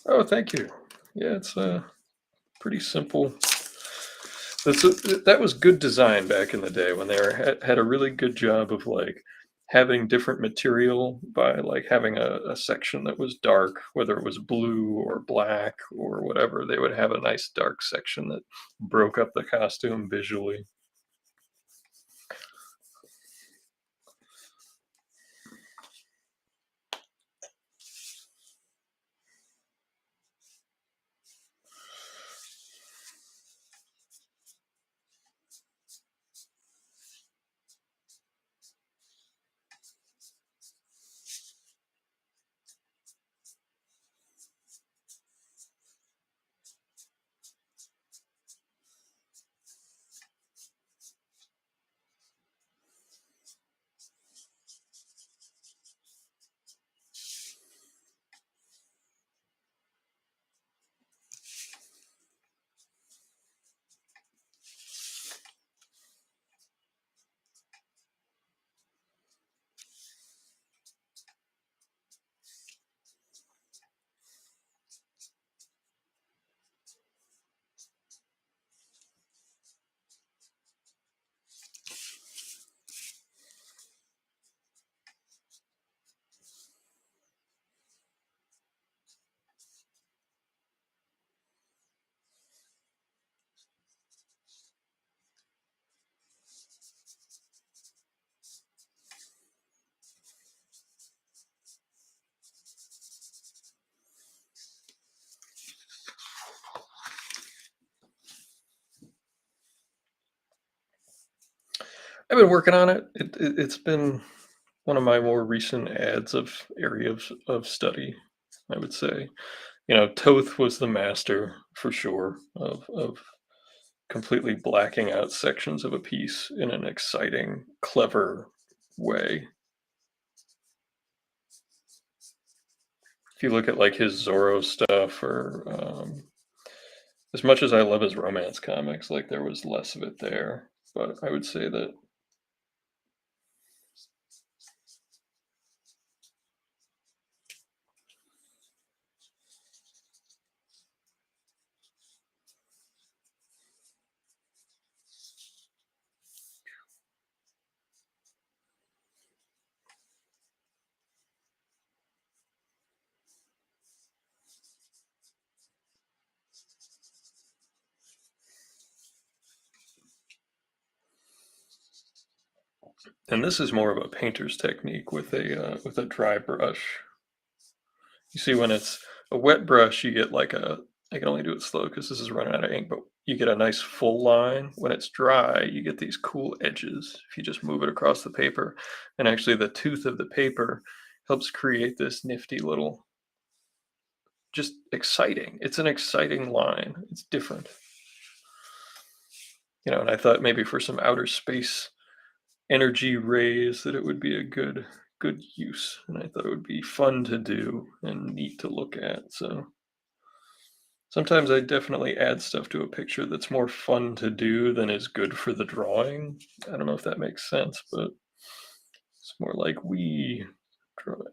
Oh, thank you. Yeah, it's pretty simple. That was good design back in the day when they had a really good job of like having different material by like having a section that was dark, whether it was blue or black or whatever. They would have a nice dark section that broke up the costume visually. I've been working on it. It's been one of my more recent ads of areas of study, I would say. Toth was the master for sure of completely blacking out sections of a piece in an exciting, clever way. If you look at like his Zorro stuff, or as much as I love his romance comics, like there was less of it there. But I would say that. And this is more of a painter's technique with a dry brush. You see, when it's a wet brush, you get like a. I can only do it slow because this is running out of ink, but you get a nice full line. When it's dry, you get these cool edges if you just move it across the paper. And actually, the tooth of the paper helps create this nifty little, just exciting. It's an exciting line. It's different. And I thought maybe for some outer space energy rays that it would be a good use, and I thought it would be fun to do and neat to look at. So sometimes I definitely add stuff to a picture that's more fun to do than is good for the drawing. I don't know if that makes sense, but it's more like we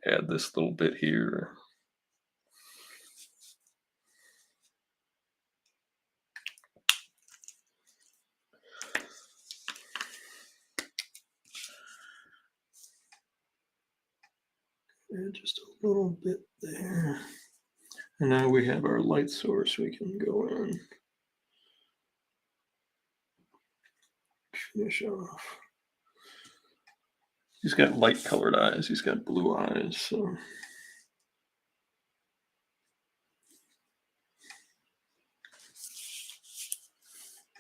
add this little bit here. Add just a little bit there. And now we have our light source we can go in. Finish off. He's got light colored eyes. He's got blue eyes. So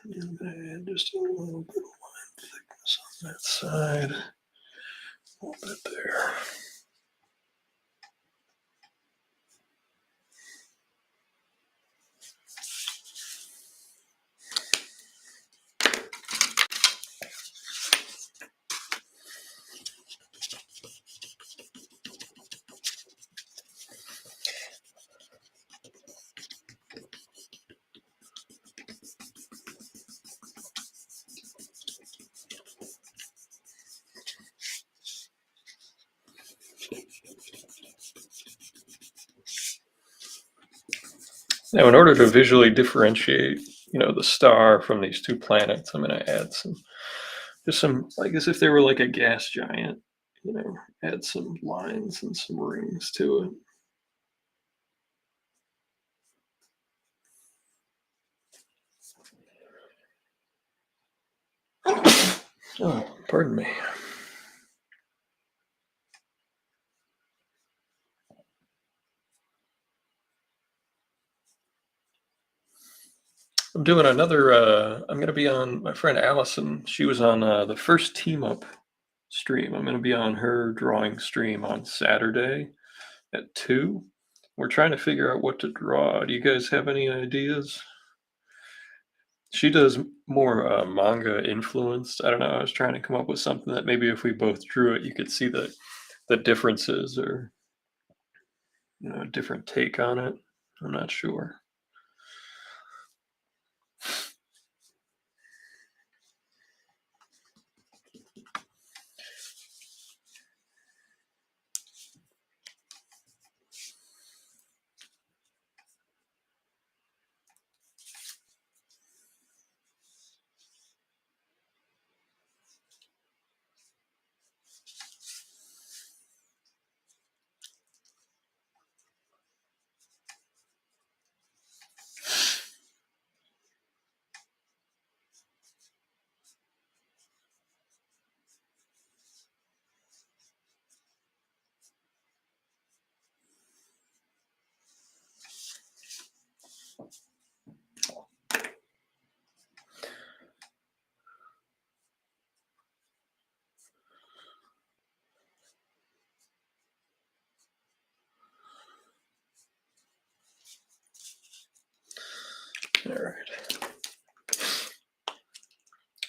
I'm going to add just a little bit of line thickness on that side. A little bit there. Now, in order to visually differentiate, the star from these two planets, I'm going to add some, like as if they were like a gas giant, add some lines and some rings to it. Oh, pardon me. I'm doing another, I'm going to be on my friend Allison. She was on the first Team Up stream. I'm going to be on her drawing stream on Saturday at 2. We're trying to figure out what to draw. Do you guys have any ideas? She does more manga influenced. I don't know. I was trying to come up with something that maybe if we both drew it, you could see the differences, or a different take on it. I'm not sure.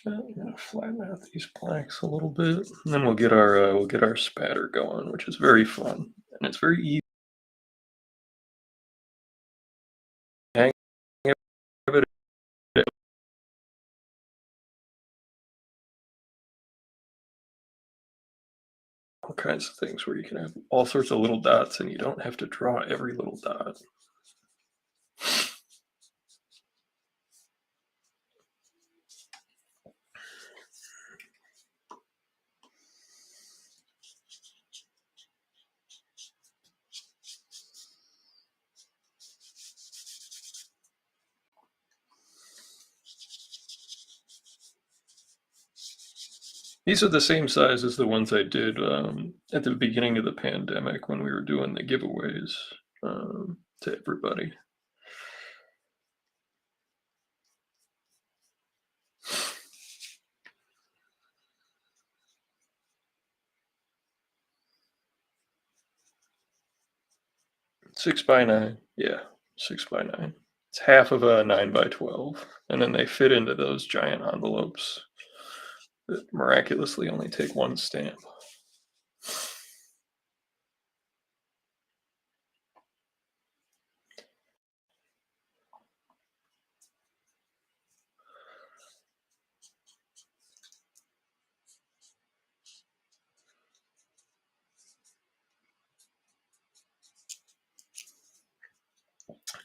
I'm gonna flatten out these blanks a little bit, and then we'll get our spatter going, which is very fun and it's very easy. Hang it all kinds of things where you can have all sorts of little dots, and you don't have to draw every little dot. 'These are the same size as the ones I did at the beginning of the pandemic when we were doing the giveaways to everybody. 6 by 9, yeah, 6 by 9. It's half of a 9 by 12, and then they fit into those giant envelopes that miraculously only take one stamp.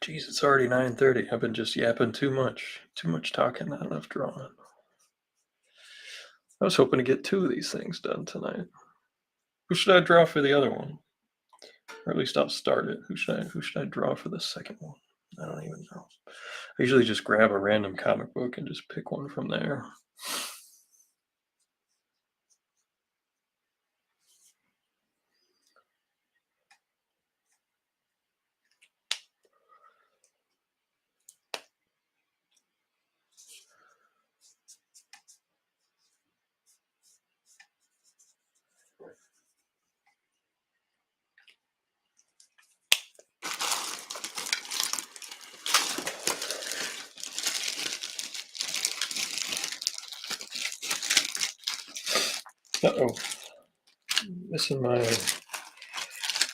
Jeez, it's already 9:30. I've been just yapping too much. Too much talking, not enough drawing. I was hoping to get 2 of these things done tonight. Who should I draw for the other one? Or at least I'll start it. Who should I draw for the second one? I don't even know. I usually just grab a random comic book and just pick one from there. Uh-oh. Missing my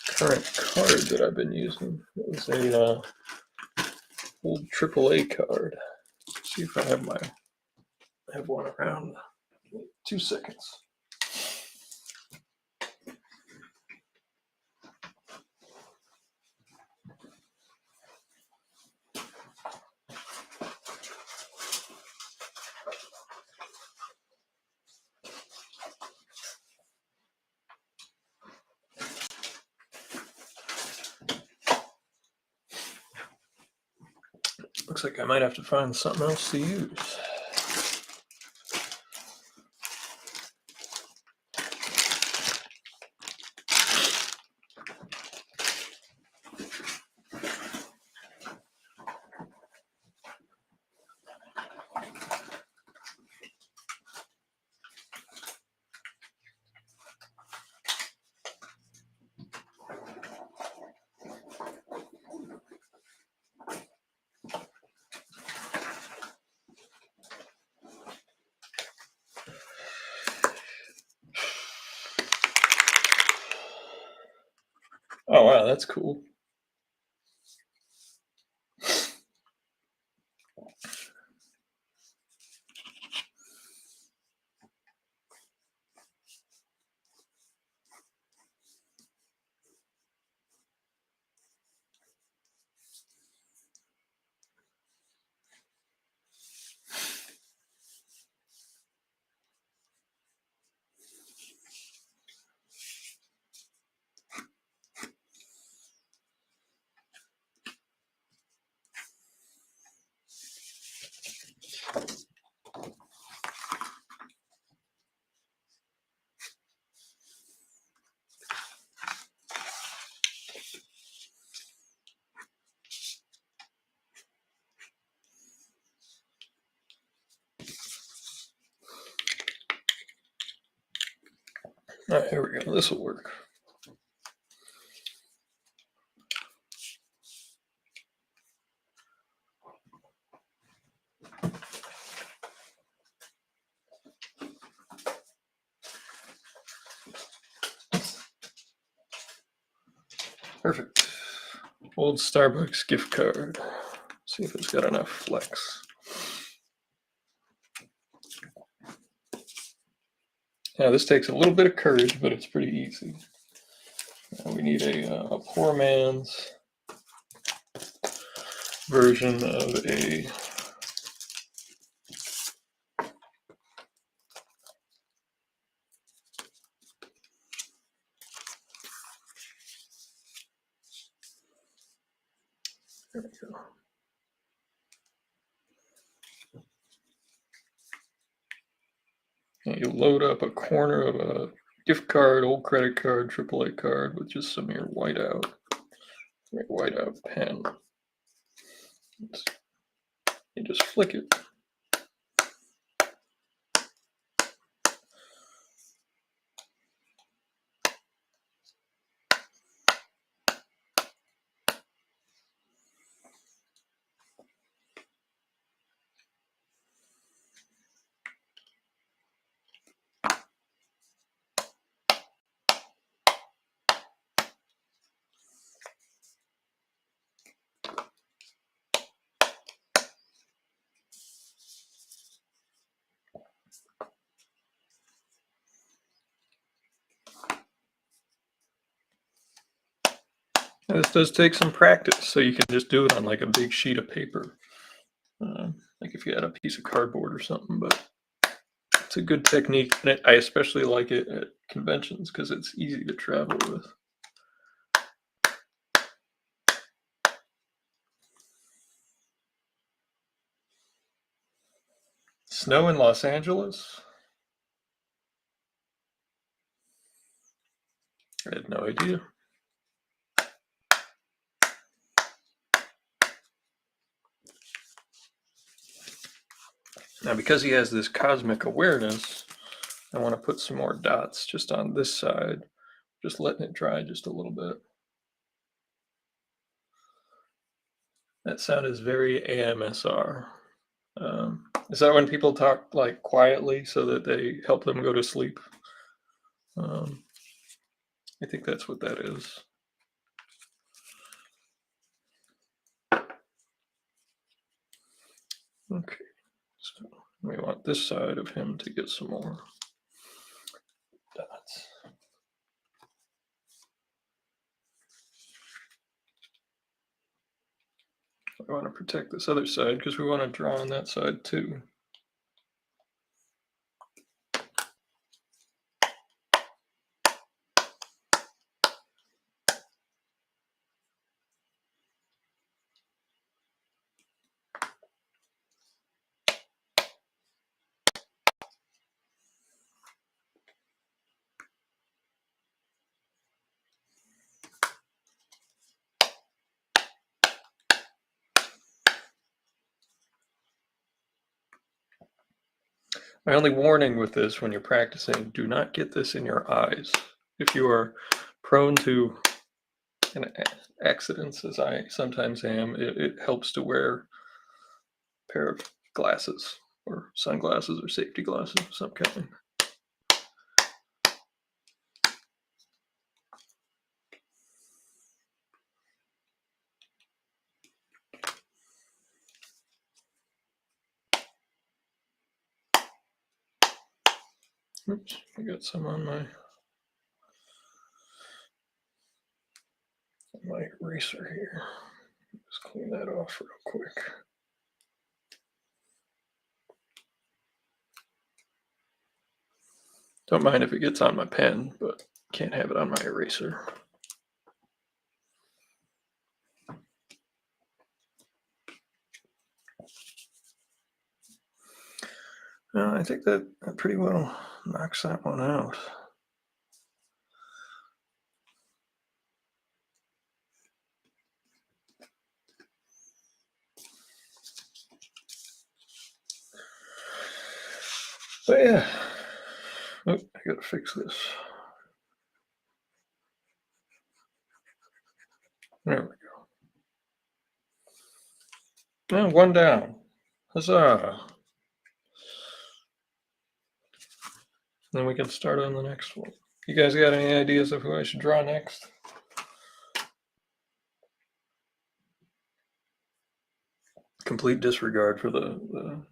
current card that I've been using. It was a old AAA card. Let's see if I have one around. 2 seconds. Looks like I might have to find something else to use. Oh wow, that's cool. All right, here we go. This will work. Perfect. Old Starbucks gift card. See if it's got enough flex. Now this takes a little bit of courage, but it's pretty easy. Now we need a poor man's version of a there we go. And you load up a corner of a gift card, old credit card, AAA card with just some of your whiteout pen. You just flick it. Now, this does take some practice, so you can just do it on like a big sheet of paper, like if you had a piece of cardboard or something. But it's a good technique, and I especially like it at conventions because it's easy to travel with. Snow in Los Angeles? I had no idea. Now, because he has this cosmic awareness, I want to put some more dots just on this side, just letting it dry just a little bit. That sound is very AMSR. Is that when people talk like quietly so that they help them go to sleep? I think that's what that is. Okay, so we want this side of him to get some more dots. I want to protect this other side because we want to draw on that side too. My only warning with this when you're practicing, do not get this in your eyes. If you are prone to accidents, as I sometimes am, it helps to wear a pair of glasses or sunglasses or safety glasses of some kind. Oops, I got some on my eraser here. Just clean that off real quick. Don't mind if it gets on my pen, but can't have it on my eraser. I think that pretty well knocks that one out. But yeah, oh, I gotta fix this. There we go. Now one down. Huzzah! Then we can start on the next one. You guys got any ideas of who I should draw next? Complete disregard for the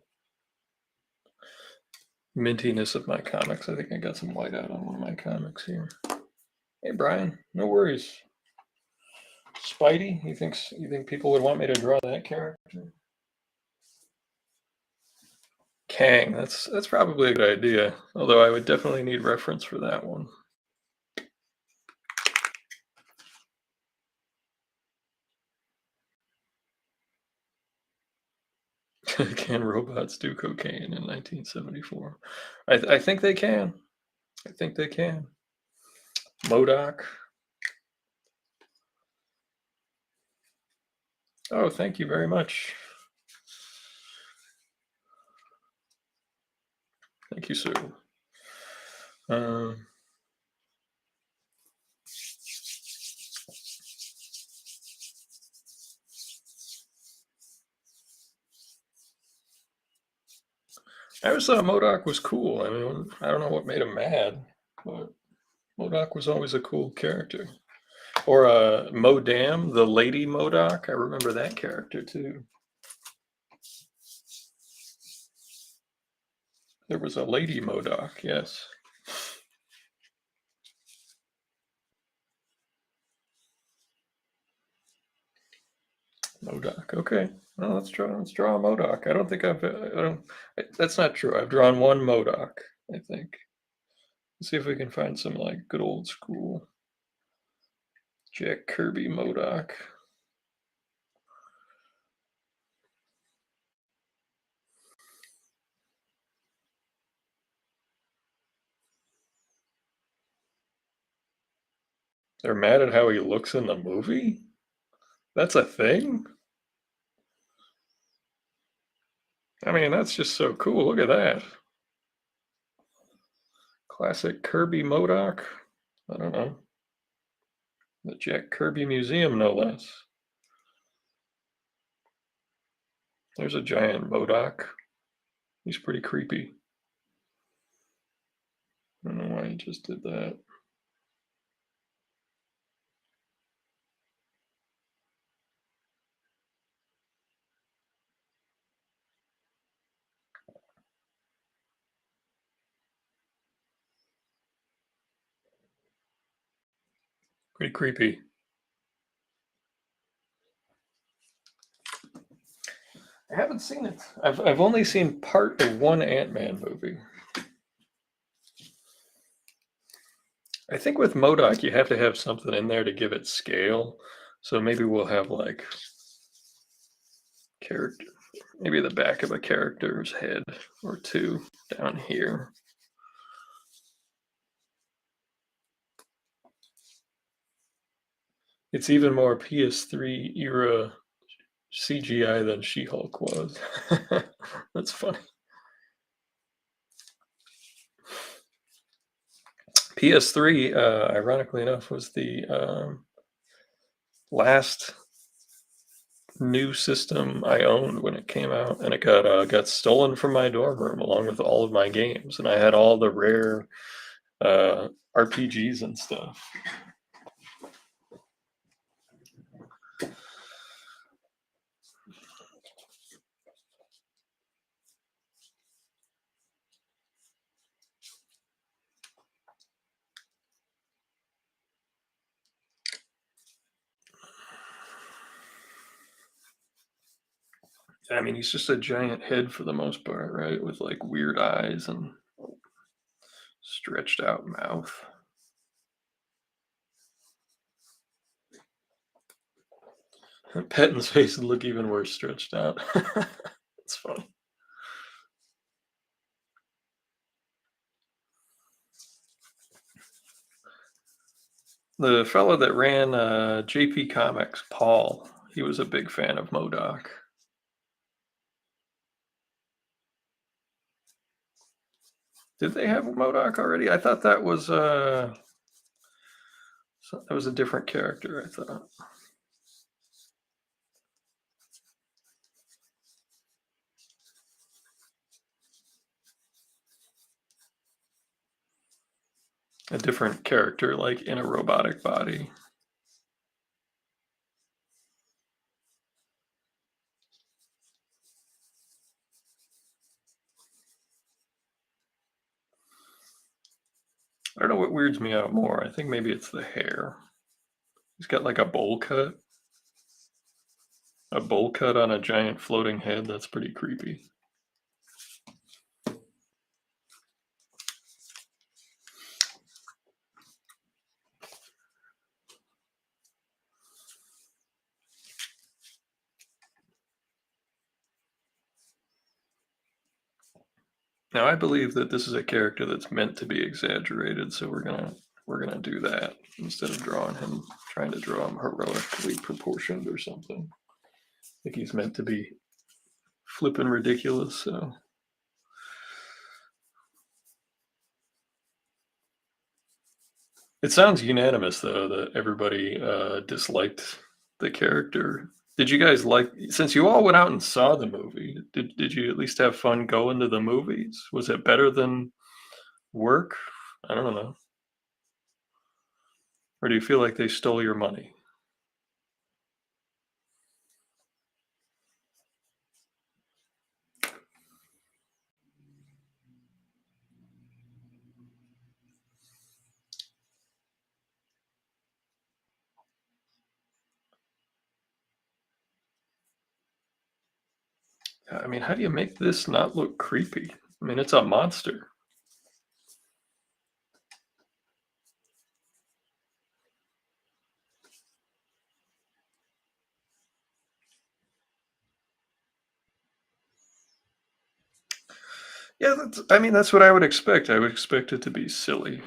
mintiness of my comics. I think I got some whiteout on one of my comics here. Hey Brian, no worries. Spidey, you think people would want me to draw that character? Kang, that's probably a good idea. Although I would definitely need reference for that one. Can robots do cocaine in 1974? I think they can. I think they can. MODOK. Oh, thank you very much. Thank you, sir. I always thought MODOK was cool. I mean, I don't know what made him mad, but MODOK was always a cool character. Or Modam, the Lady MODOK. I remember that character too. There was a Lady MODOK, yes. MODOK. Okay. Well, let's draw a MODOK. I don't think that's not true. I've drawn one MODOK, I think. Let's see if we can find some like good old school Jack Kirby MODOK. They're mad at how he looks in the movie? That's a thing? I mean, that's just so cool. Look at that. Classic Kirby MODOK. I don't know. The Jack Kirby Museum, no less. There's a giant MODOK. He's pretty creepy. I don't know why he just did that. Pretty creepy. I haven't seen it. I've only seen part of one Ant-Man movie. I think with MODOK you have to have something in there to give it scale. So maybe we'll have like character, maybe the back of a character's head or two down here. It's even more PS3 era CGI than She-Hulk was. That's funny. PS3, ironically enough, was the last new system I owned when it came out, and it got stolen from my dorm room along with all of my games, and I had all the rare RPGs and stuff. I mean, he's just a giant head for the most part, right? With like weird eyes and stretched out mouth. Patton's face would look even worse stretched out. It's funny. The fellow that ran JP Comics, Paul, he was a big fan of MODOK. Did they have MODOK already? I thought that was a different character, I thought. A different character, like in a robotic body. I don't know what weirds me out more. I think maybe it's the hair. He's got like a bowl cut on a giant floating head. That's pretty creepy. Now I believe that this is a character that's meant to be exaggerated, so we're gonna do that instead of drawing him, trying to draw him heroically proportioned or something. I think he's meant to be flippin' ridiculous. So it sounds unanimous though that everybody disliked the character. Did you guys like, since you all went out and saw the movie? Did you at least have fun going to the movies? Was it better than work? I don't know. Or do you feel like they stole your money? I mean, how do you make this not look creepy? I mean, it's a monster. Yeah, I mean, that's what I would expect. I would expect it to be silly.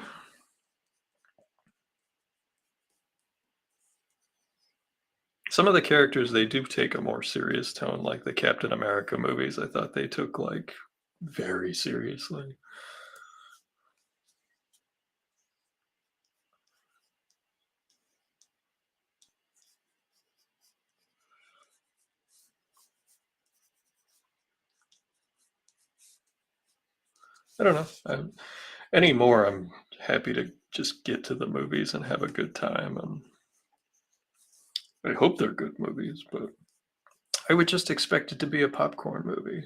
Some of the characters, they do take a more serious tone, like the Captain America movies. I thought they took like very seriously. I don't know. Anymore, I'm happy to just get to the movies and have a good time. And I hope they're good movies, but I would just expect it to be a popcorn movie.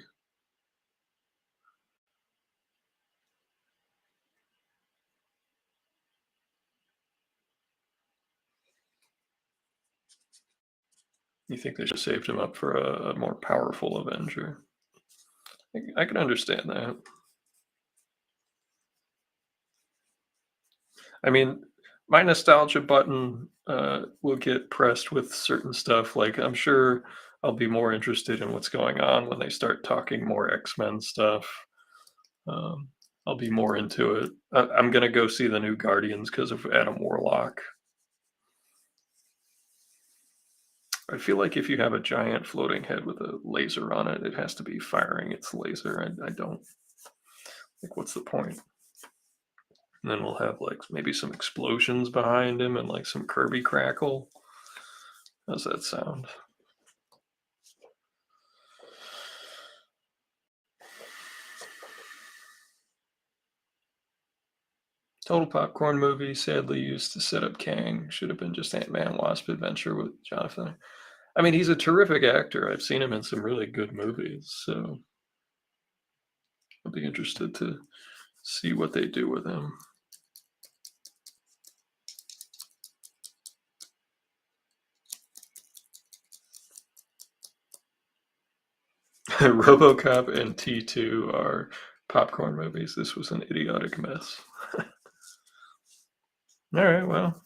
You think they should have saved him up for a more powerful Avenger? I can understand that. I mean, my nostalgia button will get pressed with certain stuff. Like, I'm sure I'll be more interested in what's going on when they start talking more X-Men stuff. Um, I'll be more into it. I'm gonna go see the new Guardians because of Adam Warlock. I feel like if you have a giant floating head with a laser on it, it has to be firing its laser. I don't like. What's the point? And then we'll have like maybe some explosions behind him and like some Kirby crackle. How's that sound? Total popcorn movie, sadly used to set up Kang. Should have been just Ant-Man Wasp Adventure with Jonathan. I mean, he's a terrific actor. I've seen him in some really good movies, so I'll be interested to see what they do with him. RoboCop and T2 are popcorn movies. This was an idiotic mess. All right, well,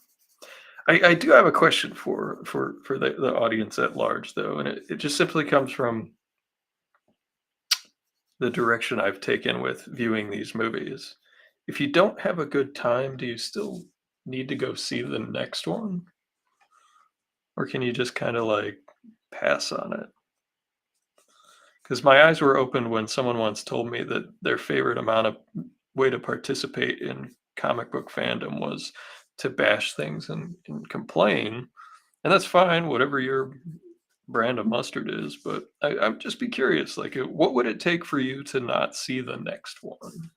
I do have a question for the audience at large, though, and it just simply comes from the direction I've taken with viewing these movies. If you don't have a good time, do you still need to go see the next one? Or can you just kind of like pass on it? Because my eyes were opened when someone once told me that their favorite amount of way to participate in comic book fandom was to bash things and complain. And that's fine, whatever your brand of mustard is. But I'd just be curious, like, what would it take for you to not see the next one?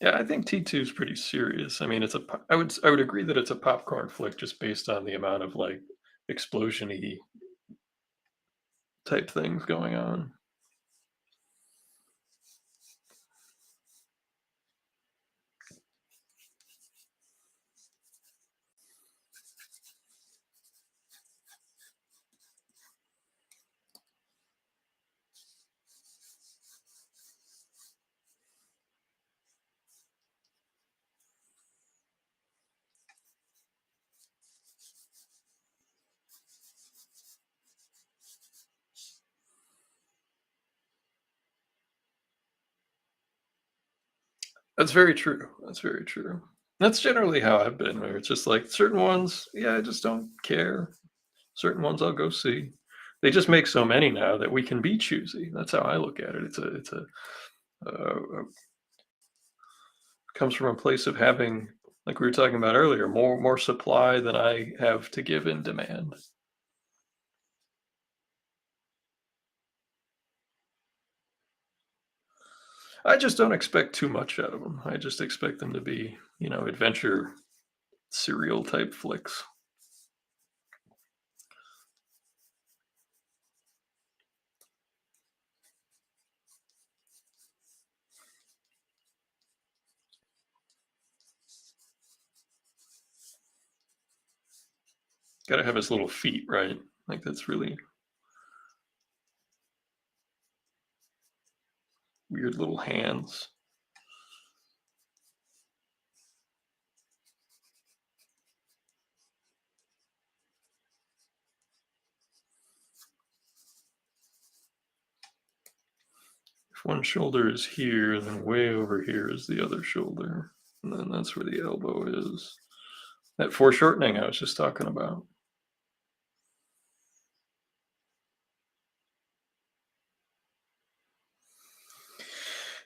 Yeah, I think T2 is pretty serious. I mean, I would agree that it's a popcorn flick just based on the amount of like explosion-y type things going on. That's very true. That's very true. That's generally how I've been, where it's just like certain ones, yeah, I just don't care. Certain ones I'll go see. They just make so many now that we can be choosy. That's how I look at it. It's a comes from a place of having, like we were talking about earlier, more supply than I have to give in demand. I just don't expect too much out of them. I just expect them to be, adventure serial type flicks. Got to have his little feet, right? Like that's really weird little hands. If one shoulder is here, then way over here is the other shoulder. And then that's where the elbow is. That foreshortening I was just talking about.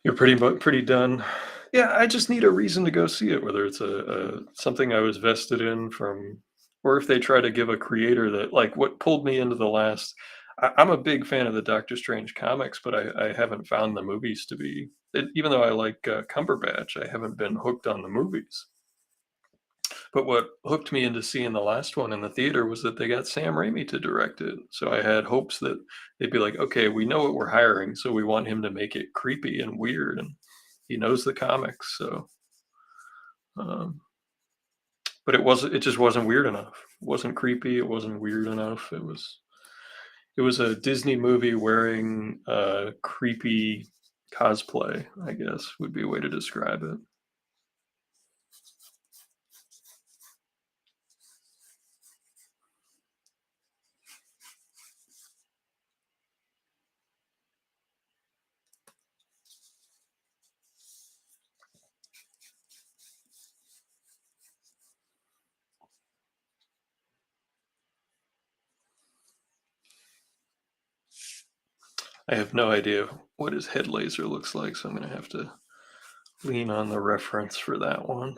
You're pretty done. Yeah, I just need a reason to go see it, whether it's a something I was vested in from, or if they try to give a creator that like what pulled me into the last. I'm a big fan of the Doctor Strange comics, but I haven't found the movies to be. Even though I like Cumberbatch, I haven't been hooked on the movies. But what hooked me into seeing the last one in the theater was that they got Sam Raimi to direct it. So I had hopes that they'd be like, okay, we know what we're hiring, so we want him to make it creepy and weird, and he knows the comics. So, um, but it just wasn't weird enough. It wasn't creepy. It wasn't weird enough. It was a Disney movie wearing creepy cosplay. I guess would be a way to describe it. I have no idea what his head laser looks like, so I'm gonna have to lean on the reference for that one.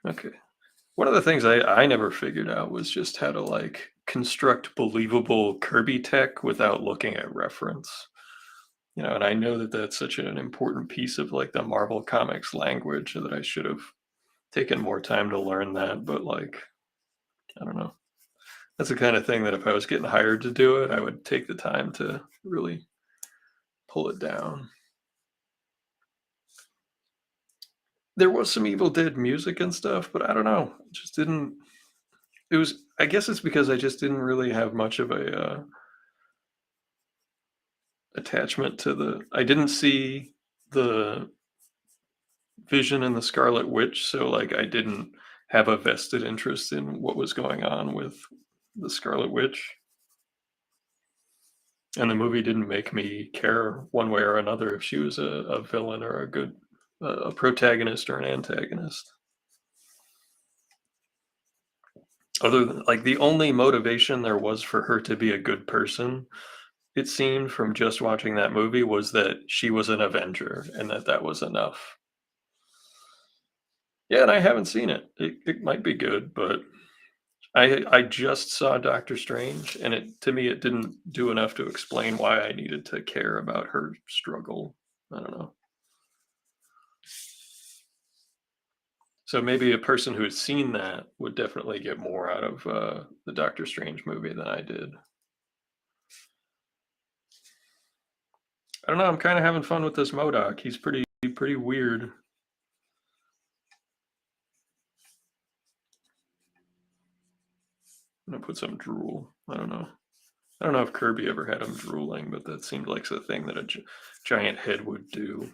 Okay. One of the things I never figured out was just how to like construct believable Kirby tech without looking at reference. And I know that that's such an important piece of like the Marvel Comics language that I should have taken more time to learn that. But like, I don't know. That's the kind of thing that if I was getting hired to do it, I would take the time to really pull it down. There was some Evil Dead music and stuff, but I don't know. It just didn't. It was. I guess it's because I just didn't really have much of a attachment to the. I didn't see the Vision and the Scarlet Witch, so like I didn't have a vested interest in what was going on with the Scarlet Witch, and the movie didn't make me care one way or another if she was a villain or a protagonist or an antagonist. Other than like the only motivation there was for her to be a good person, it seemed from just watching that movie was that she was an Avenger and that was enough. Yeah, and I haven't seen it. It might be good, but I just saw Doctor Strange, and it to me it didn't do enough to explain why I needed to care about her struggle. I don't know. So maybe a person who has seen that would definitely get more out of the Doctor Strange movie than I did. I don't know. I'm kind of having fun with this MODOK. He's pretty weird. I'm gonna put some drool. I don't know. I don't know if Kirby ever had him drooling, but that seemed like the thing that a giant head would do.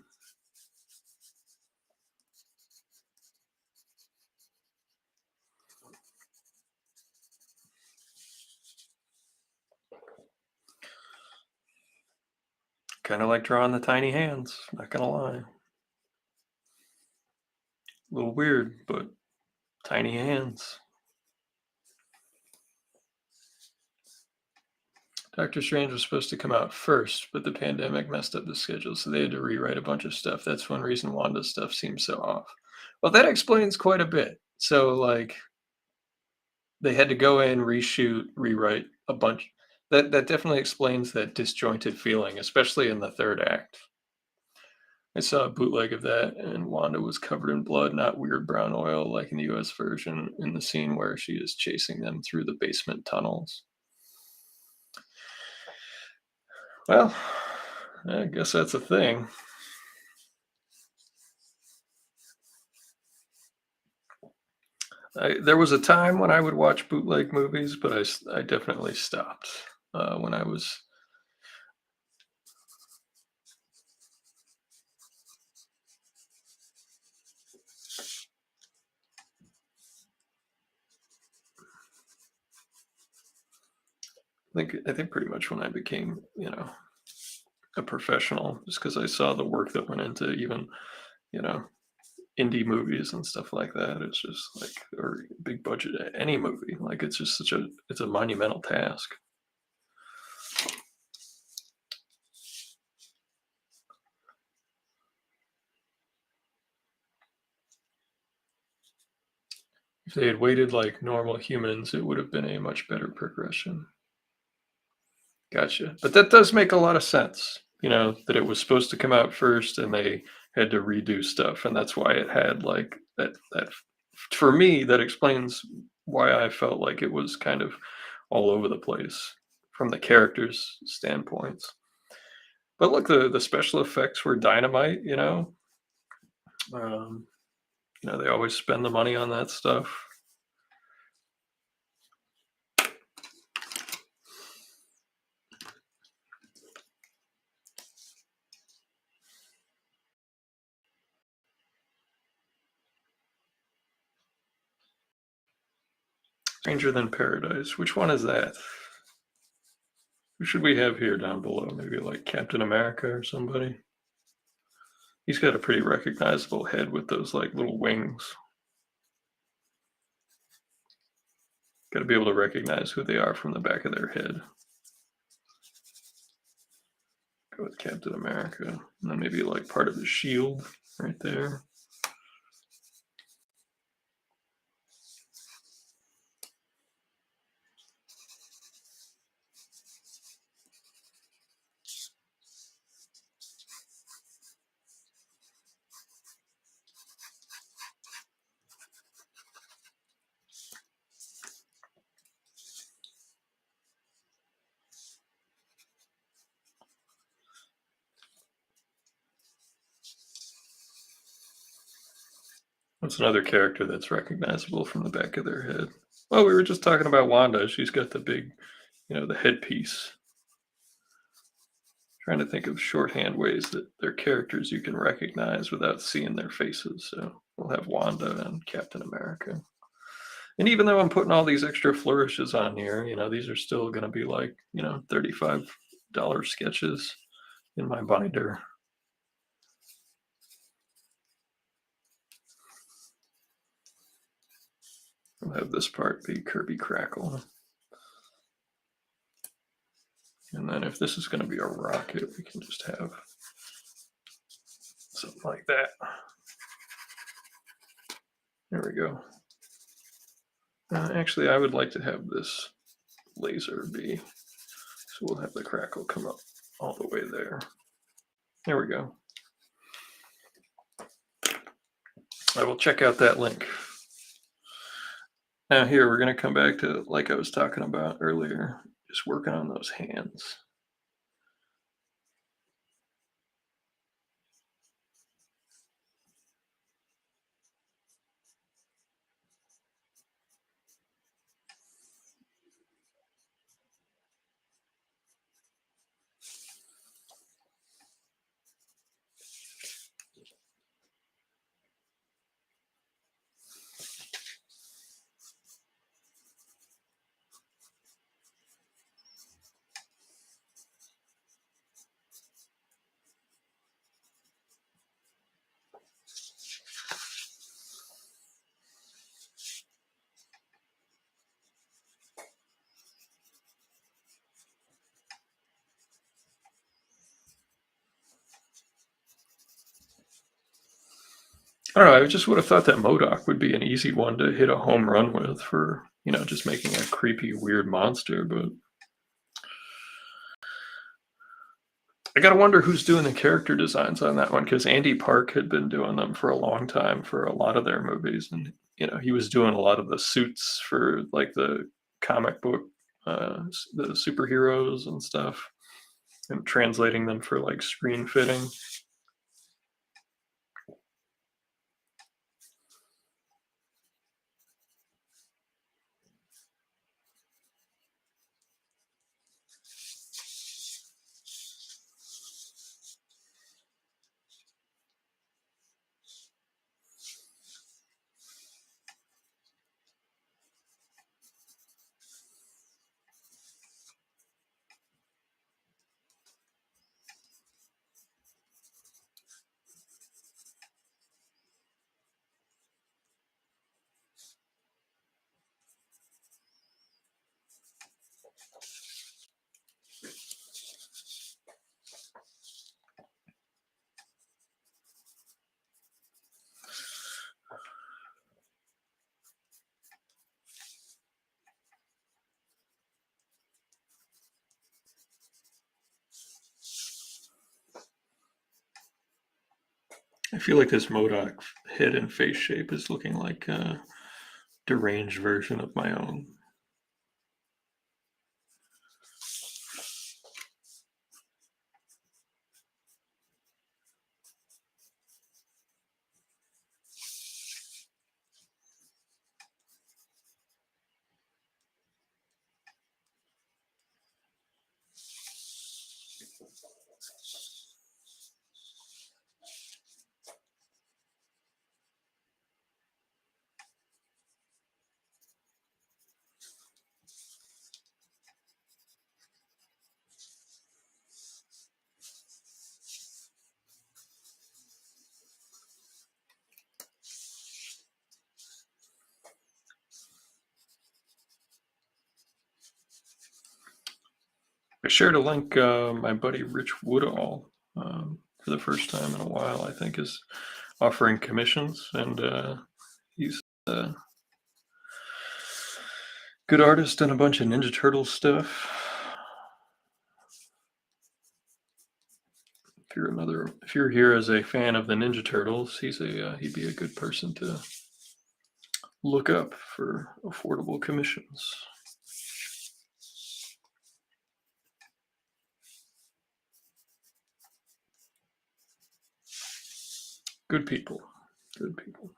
Kind of like drawing the tiny hands, not gonna lie. A little weird, but tiny hands. Doctor Strange was supposed to come out first, but the pandemic messed up the schedule, so they had to rewrite a bunch of stuff. That's one reason Wanda's stuff seems so off. Well, that explains quite a bit. So, like, they had to go in, reshoot, rewrite a bunch. That definitely explains that disjointed feeling, especially in the third act. I saw a bootleg of that, and Wanda was covered in blood, not weird brown oil like in the US version, in the scene where she is chasing them through the basement tunnels. Well, I guess that's a thing. There was a time when I would watch bootleg movies, but I definitely stopped when I was. I think pretty much when I became, a professional, just because I saw the work that went into even, you know, indie movies and stuff like that. It's just like, or big budget any movie. Like it's just it's a monumental task. If they had waited like normal humans, it would have been a much better progression. Gotcha. But that does make a lot of sense, that it was supposed to come out first and they had to redo stuff. And that's why it had like that for me, that explains why I felt like it was kind of all over the place from the characters' standpoints. But look, the special effects were dynamite. Um, they always spend the money on that stuff. Stranger Than Paradise. Which one is that? Who should we have here down below? Maybe like Captain America or somebody? He's got a pretty recognizable head with those like little wings. Got to be able to recognize who they are from the back of their head. Go with Captain America. And then maybe like part of the shield right there. What's another character that's recognizable from the back of their head? Well, we were just talking about Wanda. She's got the big, the headpiece. Trying to think of shorthand ways that they're characters you can recognize without seeing their faces. So we'll have Wanda and Captain America. And even though I'm putting all these extra flourishes on here, these are still going to be like, $35 sketches in my binder. I'll have this part be Kirby Crackle. And then if this is going to be a rocket, we can just have something like that. There we go. Actually, I would like to have this laser be, so we'll have the crackle come up all the way there. There we go. I will check out that link. Now here, we're going to come back to, like I was talking about earlier, just working on those hands. I don't know. I just would have thought that MODOK would be an easy one to hit a home run with for, just making a creepy, weird monster. But I gotta wonder who's doing the character designs on that one, because Andy Park had been doing them for a long time for a lot of their movies, and he was doing a lot of the suits for like the comic book, the superheroes and stuff, and translating them for like screen fitting. I feel like this MODOK head and face shape is looking like a deranged version of my own. I shared a link. My buddy Rich Woodall, for the first time in a while, I think, is offering commissions, and he's a good artist and a bunch of Ninja Turtles stuff. If you're here as a fan of the Ninja Turtles, he'd be a good person to look up for affordable commissions. Good people. Good people.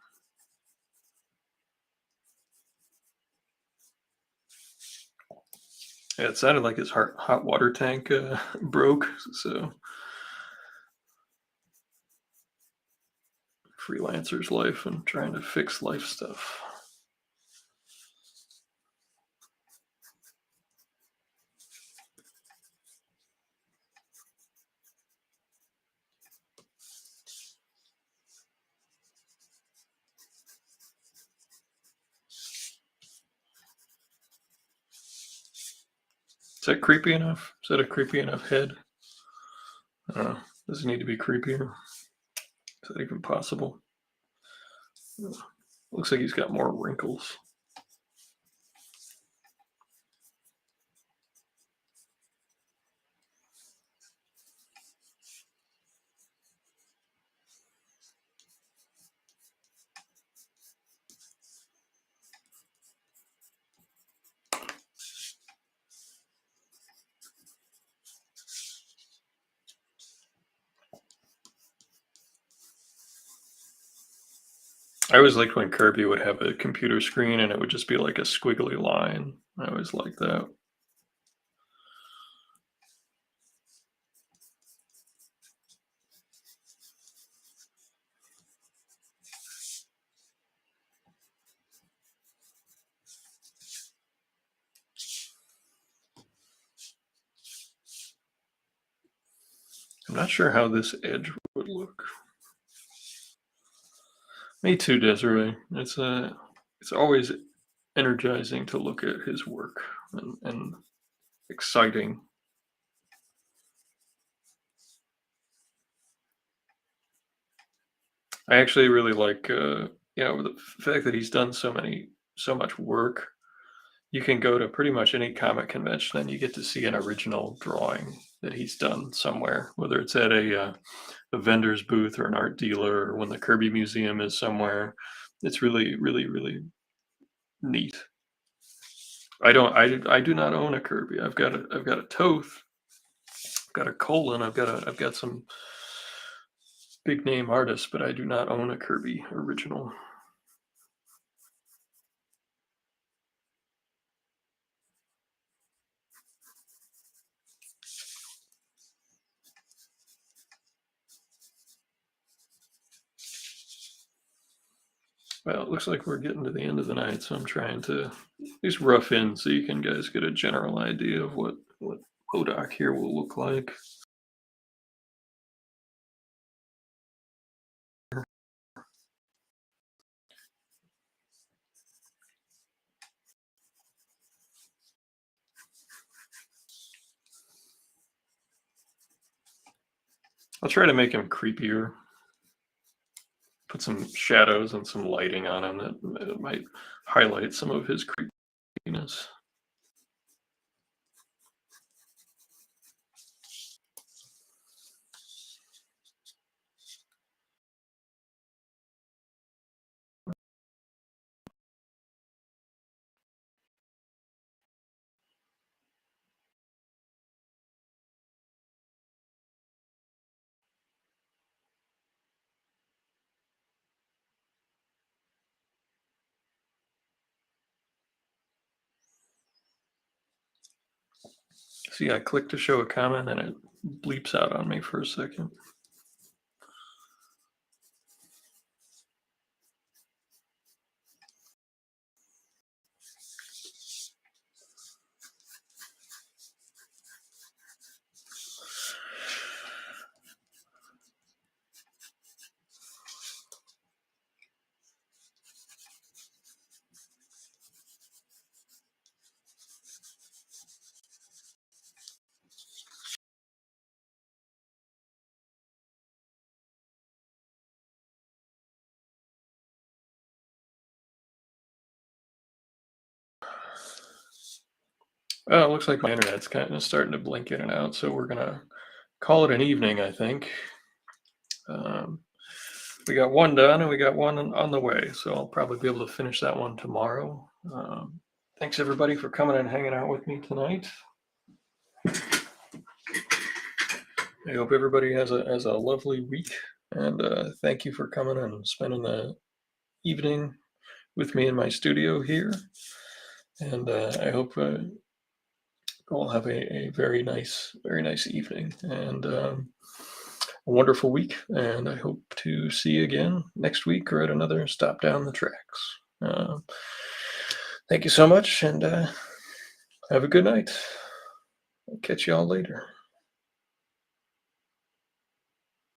Yeah, it sounded like his hot water tank broke, so freelancer's life and trying to fix life stuff. Is that creepy enough? Is that a creepy enough head? Does it need to be creepier? Is that even possible? Looks like he's got more wrinkles. I always liked when Kirby would have a computer screen and it would just be like a squiggly line. I always liked that. I'm not sure how this edge would look. Me too, Desiree. It's always energizing to look at his work and exciting. I actually really like the fact that he's done so much work. You can go to pretty much any comic convention and you get to see an original drawing that he's done somewhere, whether it's at a vendor's booth or an art dealer or when the Kirby Museum is somewhere. It's really, really, really neat. I do not own a Kirby. I've got a Toth, I've got a Colon, I've got some big name artists, but I do not own a Kirby original. Well, it looks like we're getting to the end of the night, so I'm trying to at least rough in so you can guys get a general idea of what Hodak here will look like. I'll try to make him creepier. Put some shadows and some lighting on him that might highlight some of his creepiness. See, I click to show a comment and it bleeps out on me for a second. Well, it looks like my internet's kind of starting to blink in and out, so we're gonna call it an evening, I think. Um, we got one done and we got one on the way, so I'll probably be able to finish that one tomorrow. Thanks everybody for coming and hanging out with me tonight. I hope everybody has a lovely week, and thank you for coming and spending the evening with me in my studio here. And I hope all have a very nice evening and a wonderful week. And I hope to see you again next week or at another stop down the tracks. Thank you so much, and have a good night. I'll catch you all later.